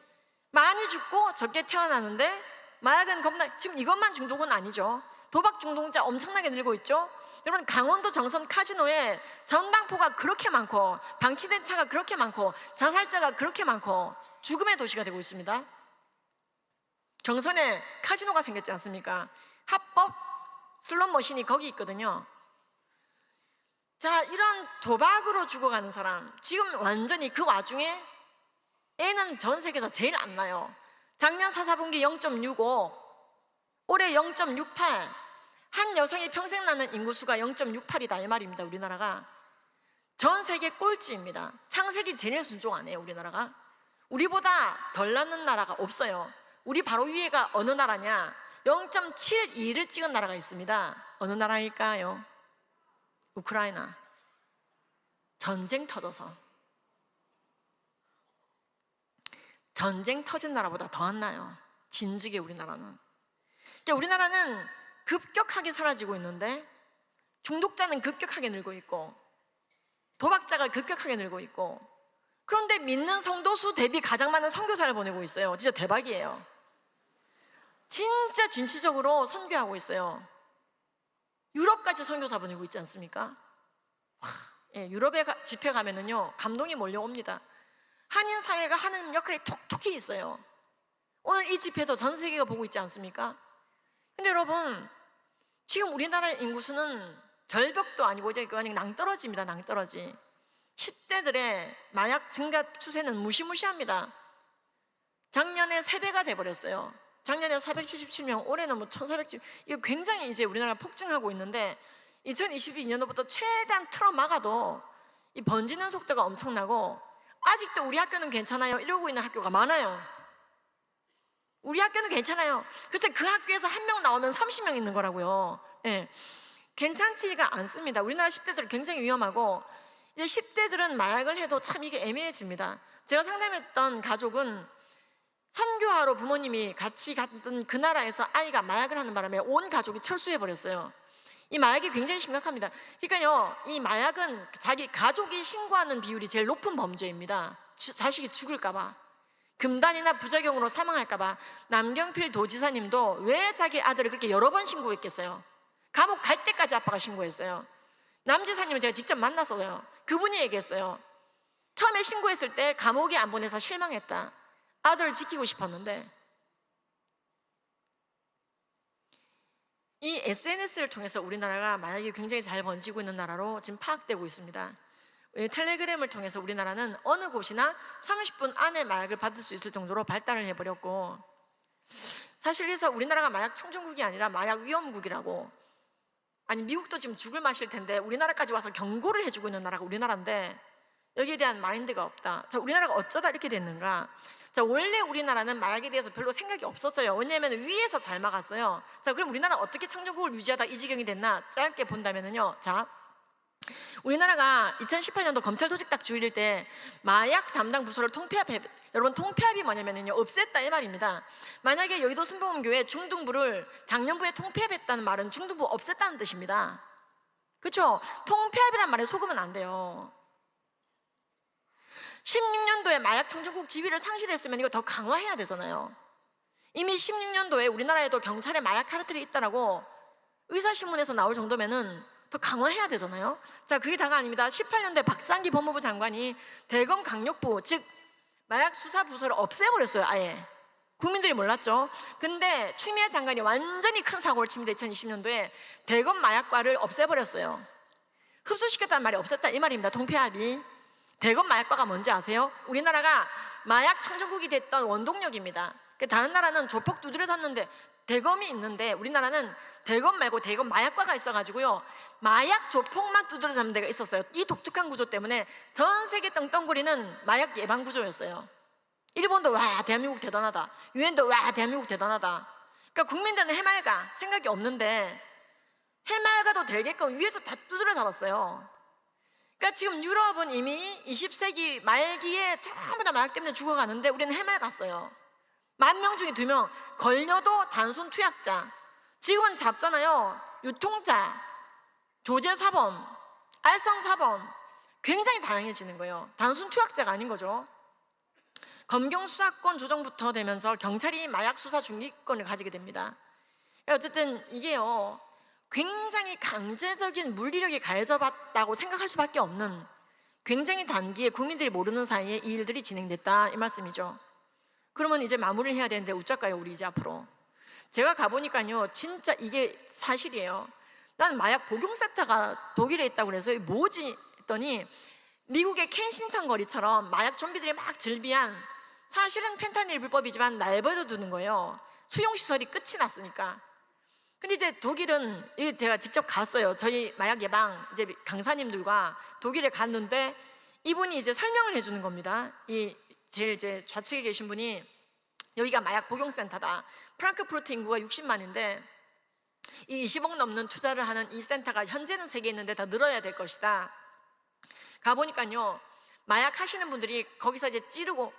C: 많이 죽고 적게 태어나는데 마약은 지금 이것만 중독은 아니죠. 도박 중독자 엄청나게 늘고 있죠. 여러분 강원도 정선 카지노에 전당포가 그렇게 많고 방치된 차가 그렇게 많고 자살자가 그렇게 많고 죽음의 도시가 되고 있습니다. 정선에 카지노가 생겼지 않습니까? 합법 슬롯머신이 거기 있거든요. 자, 이런 도박으로 죽어가는 사람 지금 완전히 그 와중에 애는 전 세계에서 제일 안 나요. 작년 4분기 0.65, 올해 0.68. 한 여성이 평생 낳는 인구수가 0.68이다 이 말입니다. 우리나라가 전 세계 꼴찌입니다. 창세기 제일 순종 안 해요. 우리나라가. 우리보다 덜 낳는 나라가 없어요. 우리 바로 위에가 어느 나라냐? 0.72를 찍은 나라가 있습니다. 어느 나라일까요? 우크라이나. 전쟁 터져서. 전쟁 터진 나라보다 더 안 나요. 진즉에 우리나라는. 그러니까 우리나라는 급격하게 사라지고 있는데 중독자는 급격하게 늘고 있고 도박자가 급격하게 늘고 있고, 그런데 믿는 성도수 대비 가장 많은 선교사를 보내고 있어요. 진짜 대박이에요. 진짜 진취적으로 선교하고 있어요. 유럽까지 선교사 보내고 있지 않습니까? 예, 유럽에 집회 가면은요 감동이 몰려옵니다. 한인 사회가 하는 역할이 톡톡히 있어요. 오늘 이 집회도 전 세계가 보고 있지 않습니까? 근데 여러분 지금 우리나라 인구수는 절벽도 아니고 이제 그냥 낭떠러지입니다. 낭떠러지. 10대들의 마약 증가 추세는 무시무시합니다. 작년에 3배가 돼버렸어요. 작년에 477명, 올해는 뭐 1470. 이거 굉장히 이제 우리나라가 폭증하고 있는데 2022년도부터 최대한 틀어막아도 이 번지는 속도가 엄청나고, 아직도 우리 학교는 괜찮아요 이러고 있는 학교가 많아요. 우리 학교는 괜찮아요. 글쎄 그 학교에서 1명 나오면 30명 있는 거라고요. 예. 괜찮지가 않습니다. 우리나라 10대들은 굉장히 위험하고, 이제 10대들은 마약을 해도 참 이게 애매해집니다. 제가 상담했던 가족은 선교하러 부모님이 같이 갔던 그 나라에서 아이가 마약을 하는 바람에 온 가족이 철수해버렸어요. 이 마약이 굉장히 심각합니다. 그러니까요 이 마약은 자기 가족이 신고하는 비율이 제일 높은 범죄입니다. 자식이 죽을까봐, 금단이나 부작용으로 사망할까봐. 남경필 도지사님도 왜 자기 아들을 그렇게 여러 번 신고했겠어요? 감옥 갈 때까지 아빠가 신고했어요. 남지사님을 제가 직접 만났어요. 그분이 얘기했어요. 처음에 신고했을 때 감옥에 안 보내서 실망했다. 아들을 지키고 싶었는데. 이 SNS를 통해서 우리나라가 마약이 굉장히 잘 번지고 있는 나라로 지금 파악되고 있습니다. 텔레그램을 통해서 우리나라는 어느 곳이나 30분 안에 마약을 받을 수 있을 정도로 발달을 해버렸고, 사실 그래서 우리나라가 마약 청정국이 아니라 마약 위험국이라고, 아니 미국도 지금 죽을 맛일 텐데 우리나라까지 와서 경고를 해주고 있는 나라가 우리나라인데 여기에 대한 마인드가 없다. 자, 우리나라가 어쩌다 이렇게 됐는가? 자, 원래 우리나라는 마약에 대해서 별로 생각이 없었어요. 왜냐하면 위에서 잘 막았어요. 자, 그럼 우리나라 어떻게 청정국을 유지하다 이 지경이 됐나? 짧게 본다면은요. 자, 우리나라가 2018년도 검찰 조직 딱 주일일 때 마약 담당 부서를 통폐합해, 여러분 통폐합이 뭐냐면요, 없앴다 이 말입니다. 만약에 여의도 순복음교회 중등부를 작년부에 통폐합했다는 말은 중등부 없앴다는 뜻입니다. 그렇죠? 통폐합이란 말에 속으면 안 돼요. 16년도에 마약 청정국 지위를 상실했으면 이거 더 강화해야 되잖아요. 이미 16년도에 우리나라에도 경찰에 마약 카르텔이 있다라고 의사신문에서 나올 정도면은 더 강화해야 되잖아요. 자, 그게 다가 아닙니다. 18년도에 박상기 법무부 장관이 대검 강력부, 즉 마약 수사 부서를 없애버렸어요. 아예 국민들이 몰랐죠. 근데 추미애 장관이 완전히 큰 사고를 칩니다. 2020년도에 대검 마약과를 없애버렸어요. 흡수시켰다는 말이 없었다 이 말입니다. 통폐합이. 대검 마약과가 뭔지 아세요? 우리나라가 마약 청정국이 됐던 원동력입니다. 다른 나라는 조폭 두드려 잡는데 대검이 있는데 우리나라는 대검 말고 대검 마약과가 있어가지고요, 마약 조폭만 두드려 잡는 데가 있었어요. 이 독특한 구조 때문에 전 세계 떵떵거리는 마약 예방 구조였어요. 일본도 와 대한민국 대단하다, 유엔도 와 대한민국 대단하다. 그러니까 국민들은 해맑아, 생각이 없는데 해맑아도 되게끔 위에서 다 두드려 잡았어요. 그러니까 지금 유럽은 이미 20세기 말기에 전부 다 마약 때문에 죽어가는데 우리는 해맑았어요. 10,000명 중에 2명, 걸려도 단순 투약자. 지금은 잡잖아요. 유통자, 조제사범, 알선사범, 굉장히 다양해지는 거예요. 단순 투약자가 아닌 거죠. 검경 수사권 조정부터 되면서 경찰이 마약 수사 중기권을 가지게 됩니다. 어쨌든 이게요, 굉장히 강제적인 물리력이 가해져봤다고 생각할 수밖에 없는, 굉장히 단기에 국민들이 모르는 사이에 이 일들이 진행됐다 이 말씀이죠. 그러면 이제 마무리를 해야 되는데 어쩔까요 우리 이제 앞으로? 제가 가보니까요 진짜 이게 사실이에요. 난 마약 복용센터가 독일에 있다고 그래서 뭐지 했더니 미국의 켄싱턴 거리처럼 마약 좀비들이 막 즐비한, 사실은 펜타닐 불법이지만 내버려 두는 거예요. 수용시설이 끝이 났으니까. 근데 이제 독일은, 제가 직접 갔어요. 저희 마약 예방 이제 강사님들과 독일에 갔는데 이분이 이제 설명을 해주는 겁니다. 이 제일 이제 좌측에 계신 분이 여기가 마약 복용센터다. 프랑크푸르트 인구가 60만인데 이 20억 넘는 투자를 하는 이 센터가 현재는 세계에 있는데 더 늘어야 될 것이다. 가보니까요 마약 하시는 분들이 거기서 이제 찌르고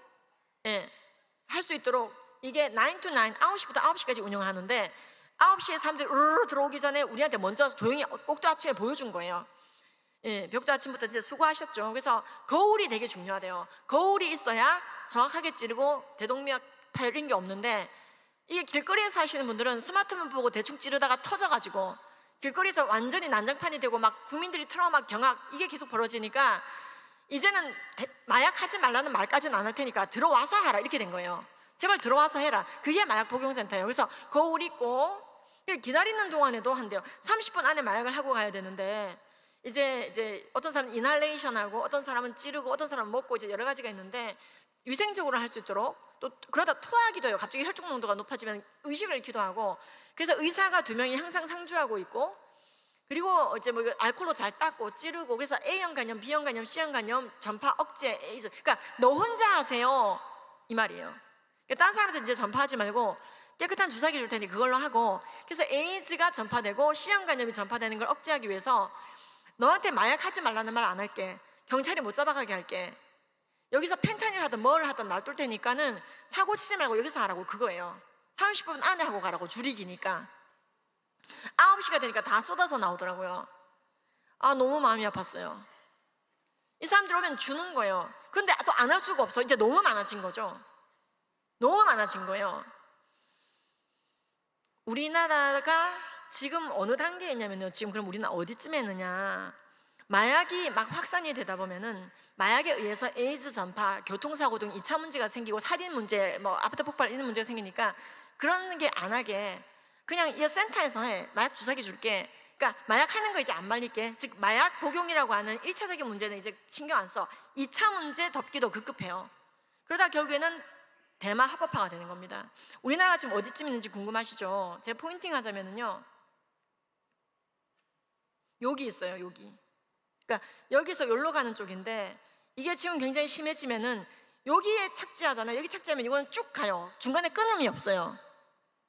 C: 할 수 있도록 이게 9 to 9, 9시부터 9시까지 운영을 하는데 9시에 사람들이 우르르 들어오기 전에 우리한테 먼저 조용히 꼭두 아침에 보여준 거예요. 벽도 아침부터 이제 수고하셨죠. 그래서 거울이 되게 중요하대요. 거울이 있어야 정확하게 찌르고 대동맥 팔린 게 없는데, 이게 길거리에서 하시는 분들은 스마트폰 보고 대충 찌르다가 터져가지고 길거리에서 완전히 난장판이 되고 막 국민들이 트라우마 경악 이게 계속 벌어지니까 이제는 마약 하지 말라는 말까지는 안 할 테니까 들어와서 하라 이렇게 된 거예요. 제발 들어와서 해라. 그게 마약 복용센터예요. 그래서 거울 있고 기다리는 동안에도 한대요. 30분 안에 마약을 하고 가야 되는데 이제 어떤 사람은 이날레이션하고 어떤 사람은 찌르고 어떤 사람은 먹고 이제 여러 가지가 있는데 위생적으로 할 수 있도록, 또 그러다 토하기도 해요. 갑자기 혈중 농도가 높아지면 의식을 잃기도 하고. 그래서 의사가 2명이 항상 상주하고 있고, 그리고 이제 뭐 알코올로 잘 닦고 찌르고, 그래서 A형 간염, B형 간염, C형 간염, 전파 억제, 에이즈. 그러니까 너 혼자 하세요 이 말이에요. 그러니까 다른 사람한테 이제 전파하지 말고 깨끗한 주사기 줄 테니 그걸로 하고, 그래서 에이즈가 전파되고 C형 간염이 전파되는 걸 억제하기 위해서 너한테 마약 하지 말라는 말 안 할게. 경찰이 못 잡아가게 할게. 여기서 펜타닐 하든 뭘 하든 놔둘 테니까는 사고 치지 말고 여기서 하라고, 그거예요. 30분 안에 하고 가라고, 줄이기니까. 9시가 되니까 다 쏟아서 나오더라고요. 아, 너무 마음이 아팠어요. 이 사람들 오면 주는 거예요. 근데 또 안 할 수가 없어. 이제 너무 많아진 거죠. 너무 많아진 거예요. 우리나라가 지금 어느 단계에 있냐면요, 지금 그럼 우리는 어디쯤에 있느냐, 마약이 막 확산이 되다 보면은 마약에 의해서 에이즈 전파, 교통사고 등 2차 문제가 생기고 살인 문제, 뭐 아파트 폭발 이런 문제가 생기니까 그런 게 안 하게 그냥 이 센터에서 해. 마약 주사기 줄게. 그러니까 마약 하는 거 이제 안 말릴게. 즉 마약 복용이라고 하는 1차적인 문제는 이제 신경 안 써. 2차 문제 덮기도 급급해요. 그러다 결국에는 대마 합법화가 되는 겁니다. 우리나라가 지금 어디쯤 있는지 궁금하시죠? 제가 포인팅 하자면은요, 여기 있어요. 여기. 그러니까 여기서 여기로 가는 쪽인데, 이게 지금 굉장히 심해지면은 여기에 착지하잖아요. 여기 착지하면 이거는 쭉 가요. 중간에 끊음이 없어요.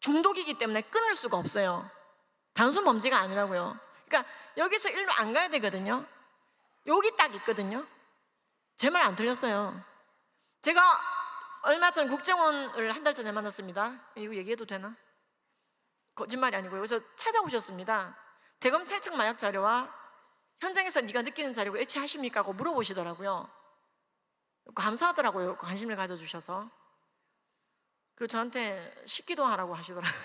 C: 중독이기 때문에 끊을 수가 없어요. 단순 범죄가 아니라고요. 그러니까 여기서 일로 안 가야 되거든요. 여기 딱 있거든요. 제 말 안 틀렸어요. 제가 얼마 전 국정원을 한 달 전에 만났습니다. 이거 얘기해도 되나? 거짓말이 아니고요. 그래서 찾아오셨습니다. 대검찰청 마약 자료와 현장에서 네가 느끼는 자료가 일치하십니까? 하고 물어보시더라고요. 감사하더라고요. 관심을 가져주셔서. 그리고 저한테 식기도 하라고 하시더라고요.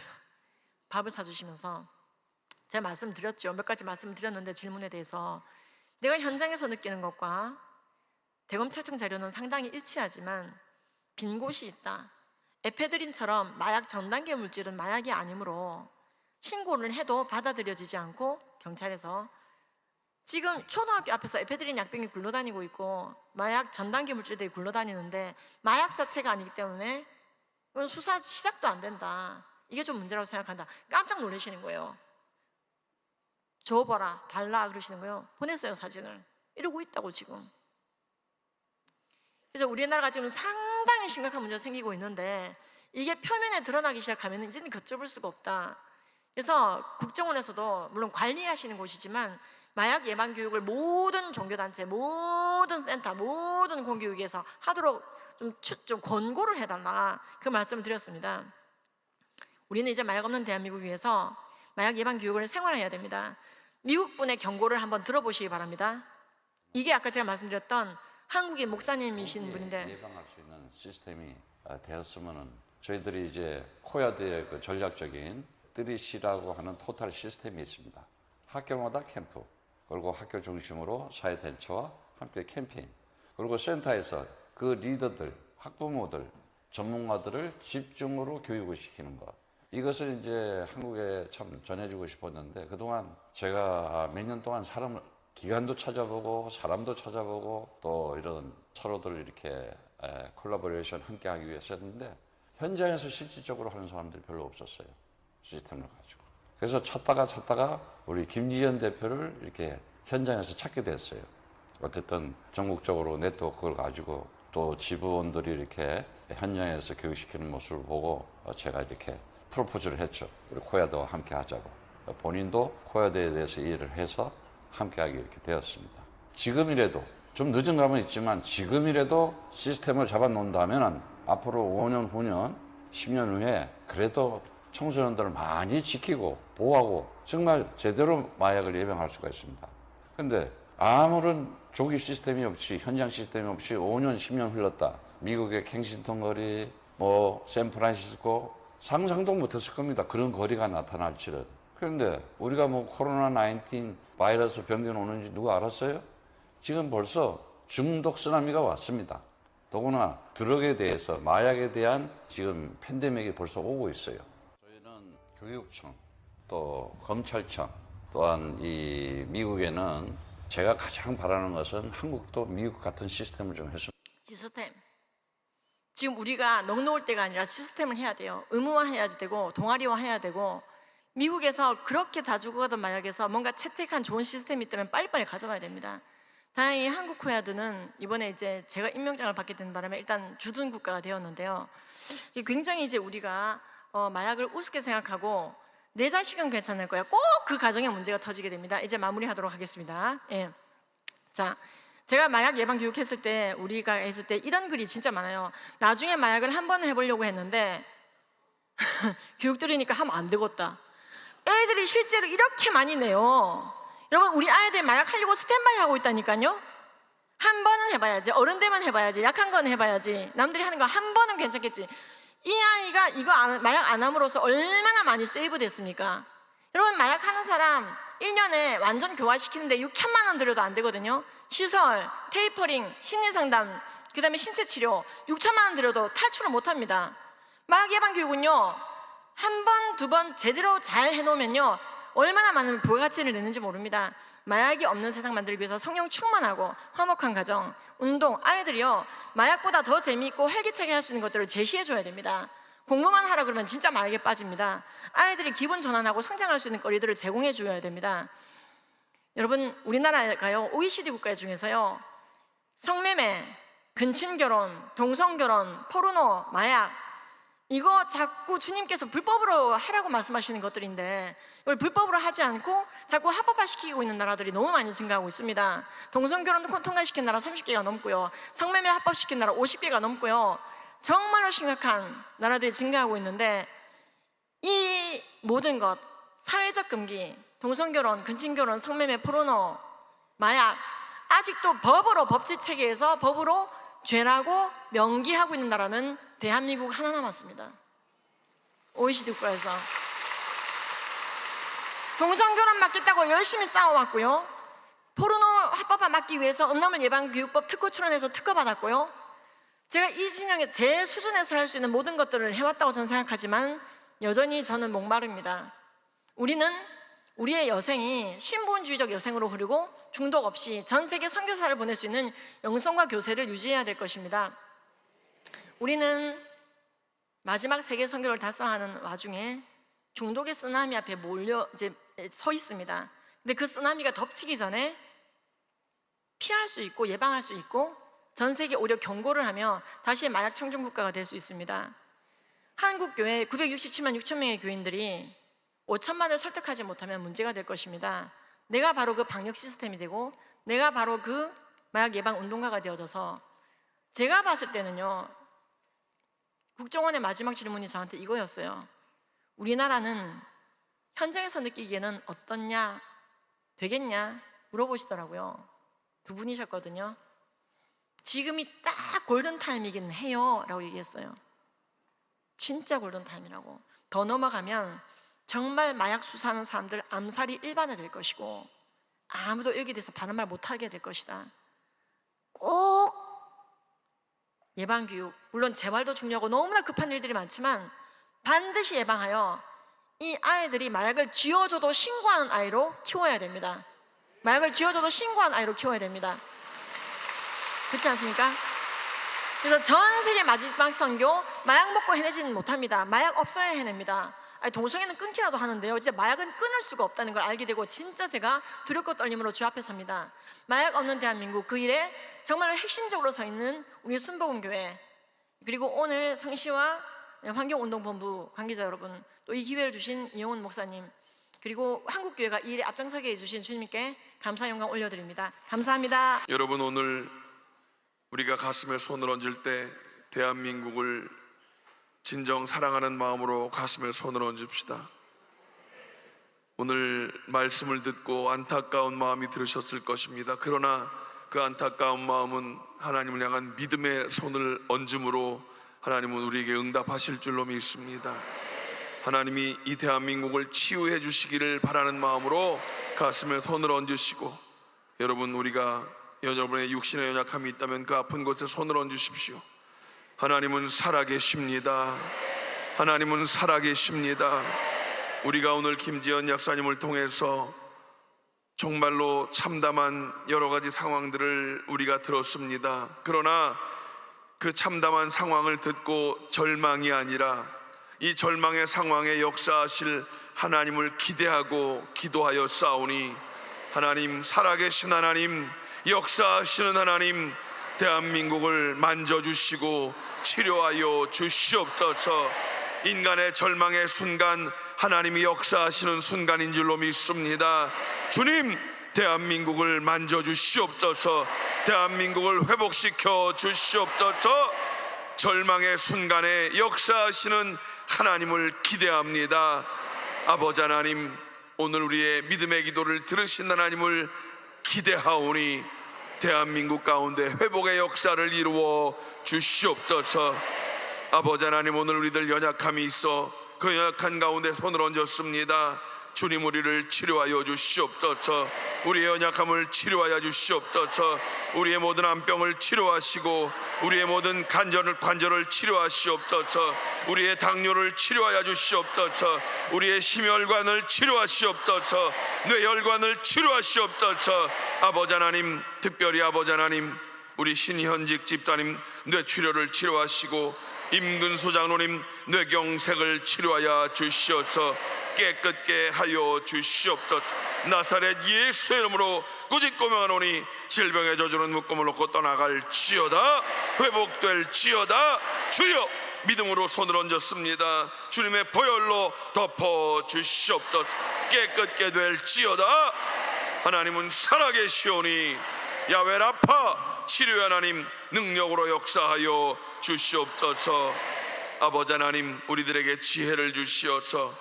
C: 밥을 사주시면서. 제가 말씀드렸죠. 몇 가지 말씀드렸는데 질문에 대해서 내가 현장에서 느끼는 것과 대검찰청 자료는 상당히 일치하지만 빈 곳이 있다. 에페드린처럼 마약 전 단계 물질은 마약이 아니므로 신고를 해도 받아들여지지 않고 경찰에서 지금 초등학교 앞에서 에페드린 약병이 굴러다니고 있고 마약 전 단계 물질들이 굴러다니는데 마약 자체가 아니기 때문에 이건 수사 시작도 안 된다. 이게 좀 문제라고 생각한다. 깜짝 놀라시는 거예요. 줘봐라, 달라 그러시는 거예요. 보냈어요, 사진을. 이러고 있다고 지금. 그래서 우리나라가 지금 상당히 심각한 문제가 생기고 있는데 이게 표면에 드러나기 시작하면 이제는 걷잡을 수가 없다. 그래서 국정원에서도 물론 관리하시는 곳이지만 마약 예방 교육을 모든 종교단체, 모든 센터, 모든 공교육에서 하도록 좀 권고를 해달라, 그 말씀을 드렸습니다. 우리는 이제 마약 없는 대한민국을 위해서 마약 예방 교육을 생활해야 됩니다. 미국분의 경고를 한번 들어보시기 바랍니다. 이게 아까 제가 말씀드렸던 한국인 목사님이신 분인데,
L: 예방할 수 있는 시스템이 되었으면은 저희들이 이제 코야드의 그 전략적인 3C라고 하는 토탈 시스템이 있습니다. 학교마다 캠프, 그리고 학교 중심으로 사회단체와 함께 캠페인, 그리고 센터에서 그 리더들, 학부모들, 전문가들을 집중으로 교육을 시키는 것. 이것을 이제 한국에 참 전해주고 싶었는데 그동안 제가 몇 년 동안 기관도 찾아보고 사람도 찾아보고 또 이런 서로들 이렇게 콜라보레이션 함께 하기 위해서 했는데 현장에서 실질적으로 하는 사람들이 별로 없었어요. 시스템을 가지고. 그래서 찾다가 우리 김지현 대표를 이렇게 현장에서 찾게 됐어요. 어쨌든 전국적으로 네트워크를 가지고 또 지부원들이 이렇게 현장에서 교육시키는 모습을 보고 제가 이렇게 프로포즈를 했죠. 우리 코야드와 함께 하자고. 본인도 코야드에 대해서 이해를 해서 함께하게 이렇게 되었습니다. 지금이라도 좀 늦은 감은 있지만 지금이라도 시스템을 잡아놓는다면 앞으로 5년 후년 10년 후에 그래도 청소년들을 많이 지키고 보호하고 정말 제대로 마약을 예방할 수가 있습니다. 근데 아무런 조기 시스템이 없이 현장 시스템이 없이 5년 10년 흘렀다. 미국의 갱싱턴 거리, 샌프란시스코 상상도 못했을 겁니다. 그런 거리가 나타날 줄은. 그런데 우리가 코로나19 바이러스 병균 오는지 누가 알았어요? 지금 벌써 중독 쓰나미가 왔습니다. 더구나 드럭에 대해서 마약에 대한 지금 팬데믹이 벌써 오고 있어요. 저희는 교육청 또 검찰청 또한 이 미국에는 제가 가장 바라는 것은 한국도 미국 같은 시스템을 좀 했으면.
C: 시스템. 지금 우리가 넋 놓을 때가 아니라 시스템을 해야 돼요. 의무화해야 되고 동아리화해야 되고 미국에서 그렇게 다 죽어가던 마약에서 뭔가 채택한 좋은 시스템이 있다면 빨리빨리 가져가야 됩니다. 다행히 한국 코야드는 이번에 이제 제가 임명장을 받게 된 바람에 일단 주둔 국가가 되었는데요. 굉장히 이제 우리가 마약을 우습게 생각하고 내 자식은 괜찮을 거야. 꼭 그 가정에 문제가 터지게 됩니다. 이제 마무리하도록 하겠습니다. 예. 자, 제가 마약 예방 교육했을 때 우리가 했을 때 이런 글이 진짜 많아요. 나중에 마약을 한 번 해보려고 했는데 교육 들으니까 하면 안 되겠다. 애들이 실제로 이렇게 많이 내요. 여러분, 우리 아이들 마약 하려고 스탠바이 하고 있다니까요. 한 번은 해봐야지. 어른 되면 해봐야지. 약한 건 해봐야지. 남들이 하는 거 한 번은 괜찮겠지. 이 아이가 이거 마약 안 함으로써 얼마나 많이 세이브 됐습니까? 여러분, 마약 하는 사람 1년에 완전 교화시키는데 6천만 원 들여도 안 되거든요. 시설, 테이퍼링, 심리상담, 그 다음에 신체치료 6천만 원 들여도 탈출을 못합니다. 마약 예방 교육은요, 한 번, 두 번 제대로 잘 해놓으면요, 얼마나 많은 부가가치를 내는지 모릅니다. 마약이 없는 세상 만들기 위해서 성령 충만하고 화목한 가정, 운동, 아이들이요 마약보다 더 재미있고 활기차게 할 수 있는 것들을 제시해줘야 됩니다. 공부만 하라 그러면 진짜 마약에 빠집니다. 아이들이 기분 전환하고 성장할 수 있는 거리들을 제공해 줘야 됩니다. 여러분, 우리나라가요 OECD 국가 중에서요 성매매, 근친결혼, 동성결혼, 포르노, 마약, 이거 자꾸 주님께서 불법으로 하라고 말씀하시는 것들인데 이걸 불법으로 하지 않고 자꾸 합법화시키고 있는 나라들이 너무 많이 증가하고 있습니다. 동성결혼도 통과시킨 나라 30개가 넘고요, 성매매 합법시킨 나라 50개가 넘고요, 정말로 심각한 나라들이 증가하고 있는데 이 모든 것, 사회적 금기, 동성결혼, 근친결혼, 성매매, 포르노, 마약, 아직도 법으로, 법치 체계에서 법으로 죄라고 명기하고 있는 나라는 대한민국 하나 남았습니다. OECD 국가에서 동성결혼 막겠다고 열심히 싸워왔고요, 포르노 합법화 막기 위해서 음란물 예방교육법 특허 출원해서 특허 받았고요, 제가 이 진영에 제 수준에서 할 수 있는 모든 것들을 해왔다고 저는 생각하지만 여전히 저는 목마릅니다. 우리의 여생이 신분주의적 여생으로 흐르고 중독 없이 전 세계 선교사를 보낼 수 있는 영성과 교세를 유지해야 될 것입니다. 우리는 마지막 세계 선교를 달성하는 와중에 중독의 쓰나미 앞에 서 있습니다. 근데 그 쓰나미가 덮치기 전에 피할 수 있고 예방할 수 있고 전 세계 오히려 경고를 하며 다시 마약 청정 국가가 될 수 있습니다. 한국 교회 967만 6천 명의 교인들이 5천만을 설득하지 못하면 문제가 될 것입니다. 내가 바로 그 방역 시스템이 되고 내가 바로 그 마약 예방 운동가가 되어져서, 제가 봤을 때는요 국정원의 마지막 질문이 저한테 이거였어요. 우리나라는 현장에서 느끼기에는 어떻냐, 되겠냐 물어보시더라고요. 두 분이셨거든요. 지금이 딱 골든타임이긴 해요 라고 얘기했어요. 진짜 골든타임이라고. 더 넘어가면 정말 마약 수사하는 사람들 암살이 일반화될 것이고 아무도 여기에 대해서 바른 말 못하게 될 것이다. 꼭 예방교육, 물론 재활도 중요하고 너무나 급한 일들이 많지만 반드시 예방하여 이 아이들이 마약을 쥐어줘도 신고하는 아이로 키워야 됩니다. 마약을 쥐어줘도 신고하는 아이로 키워야 됩니다. 그렇지 않습니까? 그래서 전 세계 마지막 선교, 마약 먹고 해내지는 못합니다. 마약 없어야 해냅니다. 동성애는 끊기라도 하는데요, 진짜 마약은 끊을 수가 없다는 걸 알게 되고 진짜 제가 두렵고 떨림으로 주 앞에 섭니다. 마약 없는 대한민국, 그 일에 정말로 핵심적으로 서 있는 우리 순복음교회, 그리고 오늘 성시와 환경운동본부 관계자 여러분, 또 이 기회를 주신 이용훈 목사님, 그리고 한국교회가 이 일에 앞장서게 해주신 주님께 감사 영광 올려드립니다. 감사합니다.
B: 여러분, 오늘 우리가 가슴에 손을 얹을 때 대한민국을 진정 사랑하는 마음으로 가슴에 손을 얹읍시다. 오늘 말씀을 듣고 안타까운 마음이 들으셨을 것입니다. 그러나 그 안타까운 마음은 하나님을 향한 믿음의 손을 얹음으로 하나님은 우리에게 응답하실 줄로 믿습니다. 하나님이 이 대한민국을 치유해 주시기를 바라는 마음으로 가슴에 손을 얹으시고, 여러분, 우리가 여러분의 육신의 연약함이 있다면 그 아픈 곳에 손을 얹으십시오. 하나님은 살아계십니다. 하나님은 살아계십니다. 우리가 오늘 김지연 약사님을 통해서 정말로 참담한 여러 가지 상황들을 우리가 들었습니다. 그러나 그 참담한 상황을 듣고 절망이 아니라 이 절망의 상황에 역사하실 하나님을 기대하고 기도하여 싸우니, 하나님, 살아계신 하나님, 역사하시는 하나님, 대한민국을 만져주시고 치료하여 주시옵소서. 인간의 절망의 순간 하나님이 역사하시는 순간인 줄로 믿습니다. 주님, 대한민국을 만져주시옵소서. 대한민국을 회복시켜 주시옵소서. 절망의 순간에 역사하시는 하나님을 기대합니다. 아버지 하나님, 오늘 우리의 믿음의 기도를 들으신 하나님을 기대하오니 대한민국 가운데 회복의 역사를 이루어 주시옵소서. 아버지 하나님, 오늘 우리들 연약함이 있어 그 연약한 가운데 손을 얹었습니다. 주님 우리를 치료하여 주시옵소서. 우리의 연약함을 치료하여 주시옵소서. 우리의 모든 암병을 치료하시고 우리의 모든 관절을 치료하시옵소서. 우리의 당뇨를 치료하여 주시옵소서. 우리의 심혈관을 치료하시옵소서. 뇌혈관을 치료하시옵소서. 아버지 하나님, 특별히 아버지 하나님, 우리 신현직 집사님 뇌출혈을 치료하시고 임근수 장로님 뇌경색을 치료하여 주시옵소서. 깨끗게 하여 주시옵소서. 나사렛 예수의 이름으로 꾸짖고 명하노니 질병의 저주는 묶음을 놓고 떠나갈지어다. 회복될지어다. 주여, 믿음으로 손을 얹었습니다. 주님의 보혈로 덮어 주시옵소서. 깨끗게 될지어다. 하나님은 살아계시오니 야훼 라파 치료의 하나님 능력으로 역사하여 주시옵소서. 아버지 하나님, 우리들에게 지혜를 주시어서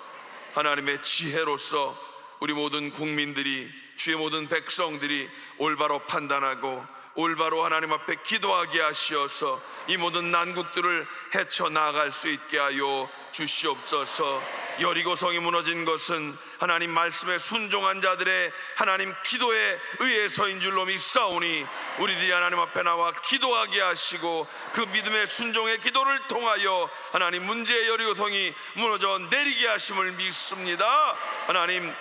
B: 하나님의 지혜로서 우리 모든 국민들이, 주의 모든 백성들이 올바로 판단하고 올바로 하나님 앞에 기도하게 하시어서 이 모든 난국들을 헤쳐나갈 수 있게 하여 주시옵소서. 여리고성이 무너진 것은 하나님 말씀에 순종한 자들의 하나님 기도에 의해서인 줄로 믿사오니 우리들이 하나님 앞에 나와 기도하게 하시고 그 믿음의 순종의 기도를 통하여 하나님 문제의 여리고성이 무너져 내리게 하심을 믿습니다. 하나님,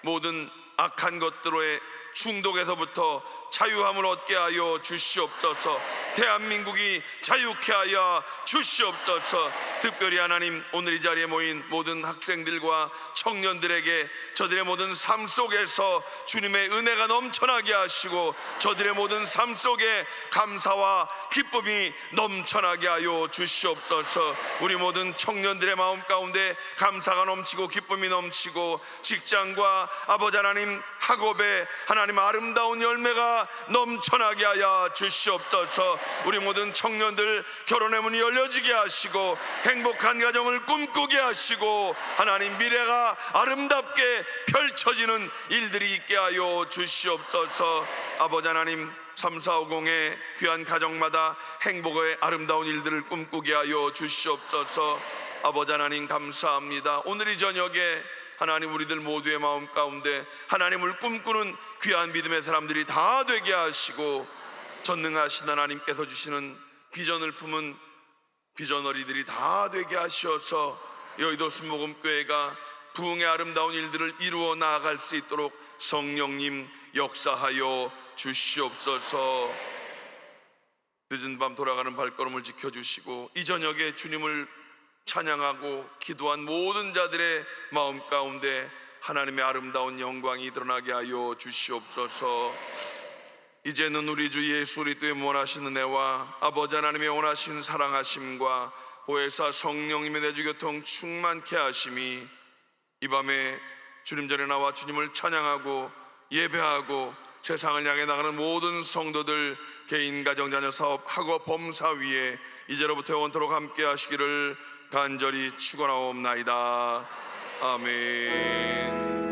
B: 모든 악한 것들의 중독에서부터 자유함을 얻게 하여 주시옵소서. 대한민국이 자유케 하여 주시옵소서. 특별히 하나님, 오늘 이 자리에 모인 모든 학생들과 청년들에게 저들의 모든 삶 속에서 주님의 은혜가 넘쳐나게 하시고 저들의 모든 삶 속에 감사와 기쁨이 넘쳐나게 하여 주시옵소서. 우리 모든 청년들의 마음 가운데 감사가 넘치고 기쁨이 넘치고 직장과 아버지 하나님 학업에 하나님 아름다운 열매가 넘쳐나게 하여 주시옵소서. 우리 모든 청년들 결혼의 문이 열려지게 하시고 행복한 가정을 꿈꾸게 하시고 하나님 미래가 아름답게 펼쳐지는 일들이 있게 하여 주시옵소서. 아버지 하나님, 3450의 귀한 가정마다 행복의 아름다운 일들을 꿈꾸게 하여 주시옵소서. 아버지 하나님, 감사합니다. 오늘 이 저녁에 하나님 우리들 모두의 마음 가운데 하나님을 꿈꾸는 귀한 믿음의 사람들이 다 되게 하시고 전능하신 하나님께서 주시는 비전을 품은 비전어리들이 다 되게 하셔서 여의도 순복음교회가 부흥의 아름다운 일들을 이루어 나아갈 수 있도록 성령님 역사하여 주시옵소서. 늦은 밤 돌아가는 발걸음을 지켜주시고 이 저녁에 주님을 찬양하고 기도한 모든 자들의 마음 가운데 하나님의 아름다운 영광이 드러나게 하여 주시옵소서. 이제는 우리 주 예수 그리스도의 원하시는 은혜와 아버지 하나님의 원하신 사랑하심과 보혜사 성령님의 내주교통 충만케 하심이 이 밤에 주님 전에 나와 주님을 찬양하고 예배하고 세상을 향해 나가는 모든 성도들 개인 가정 자녀 사업 학업 범사 위에 이제로부터 영원토록 함께 하시기를 간절히 축원하옵나이다. 아멘.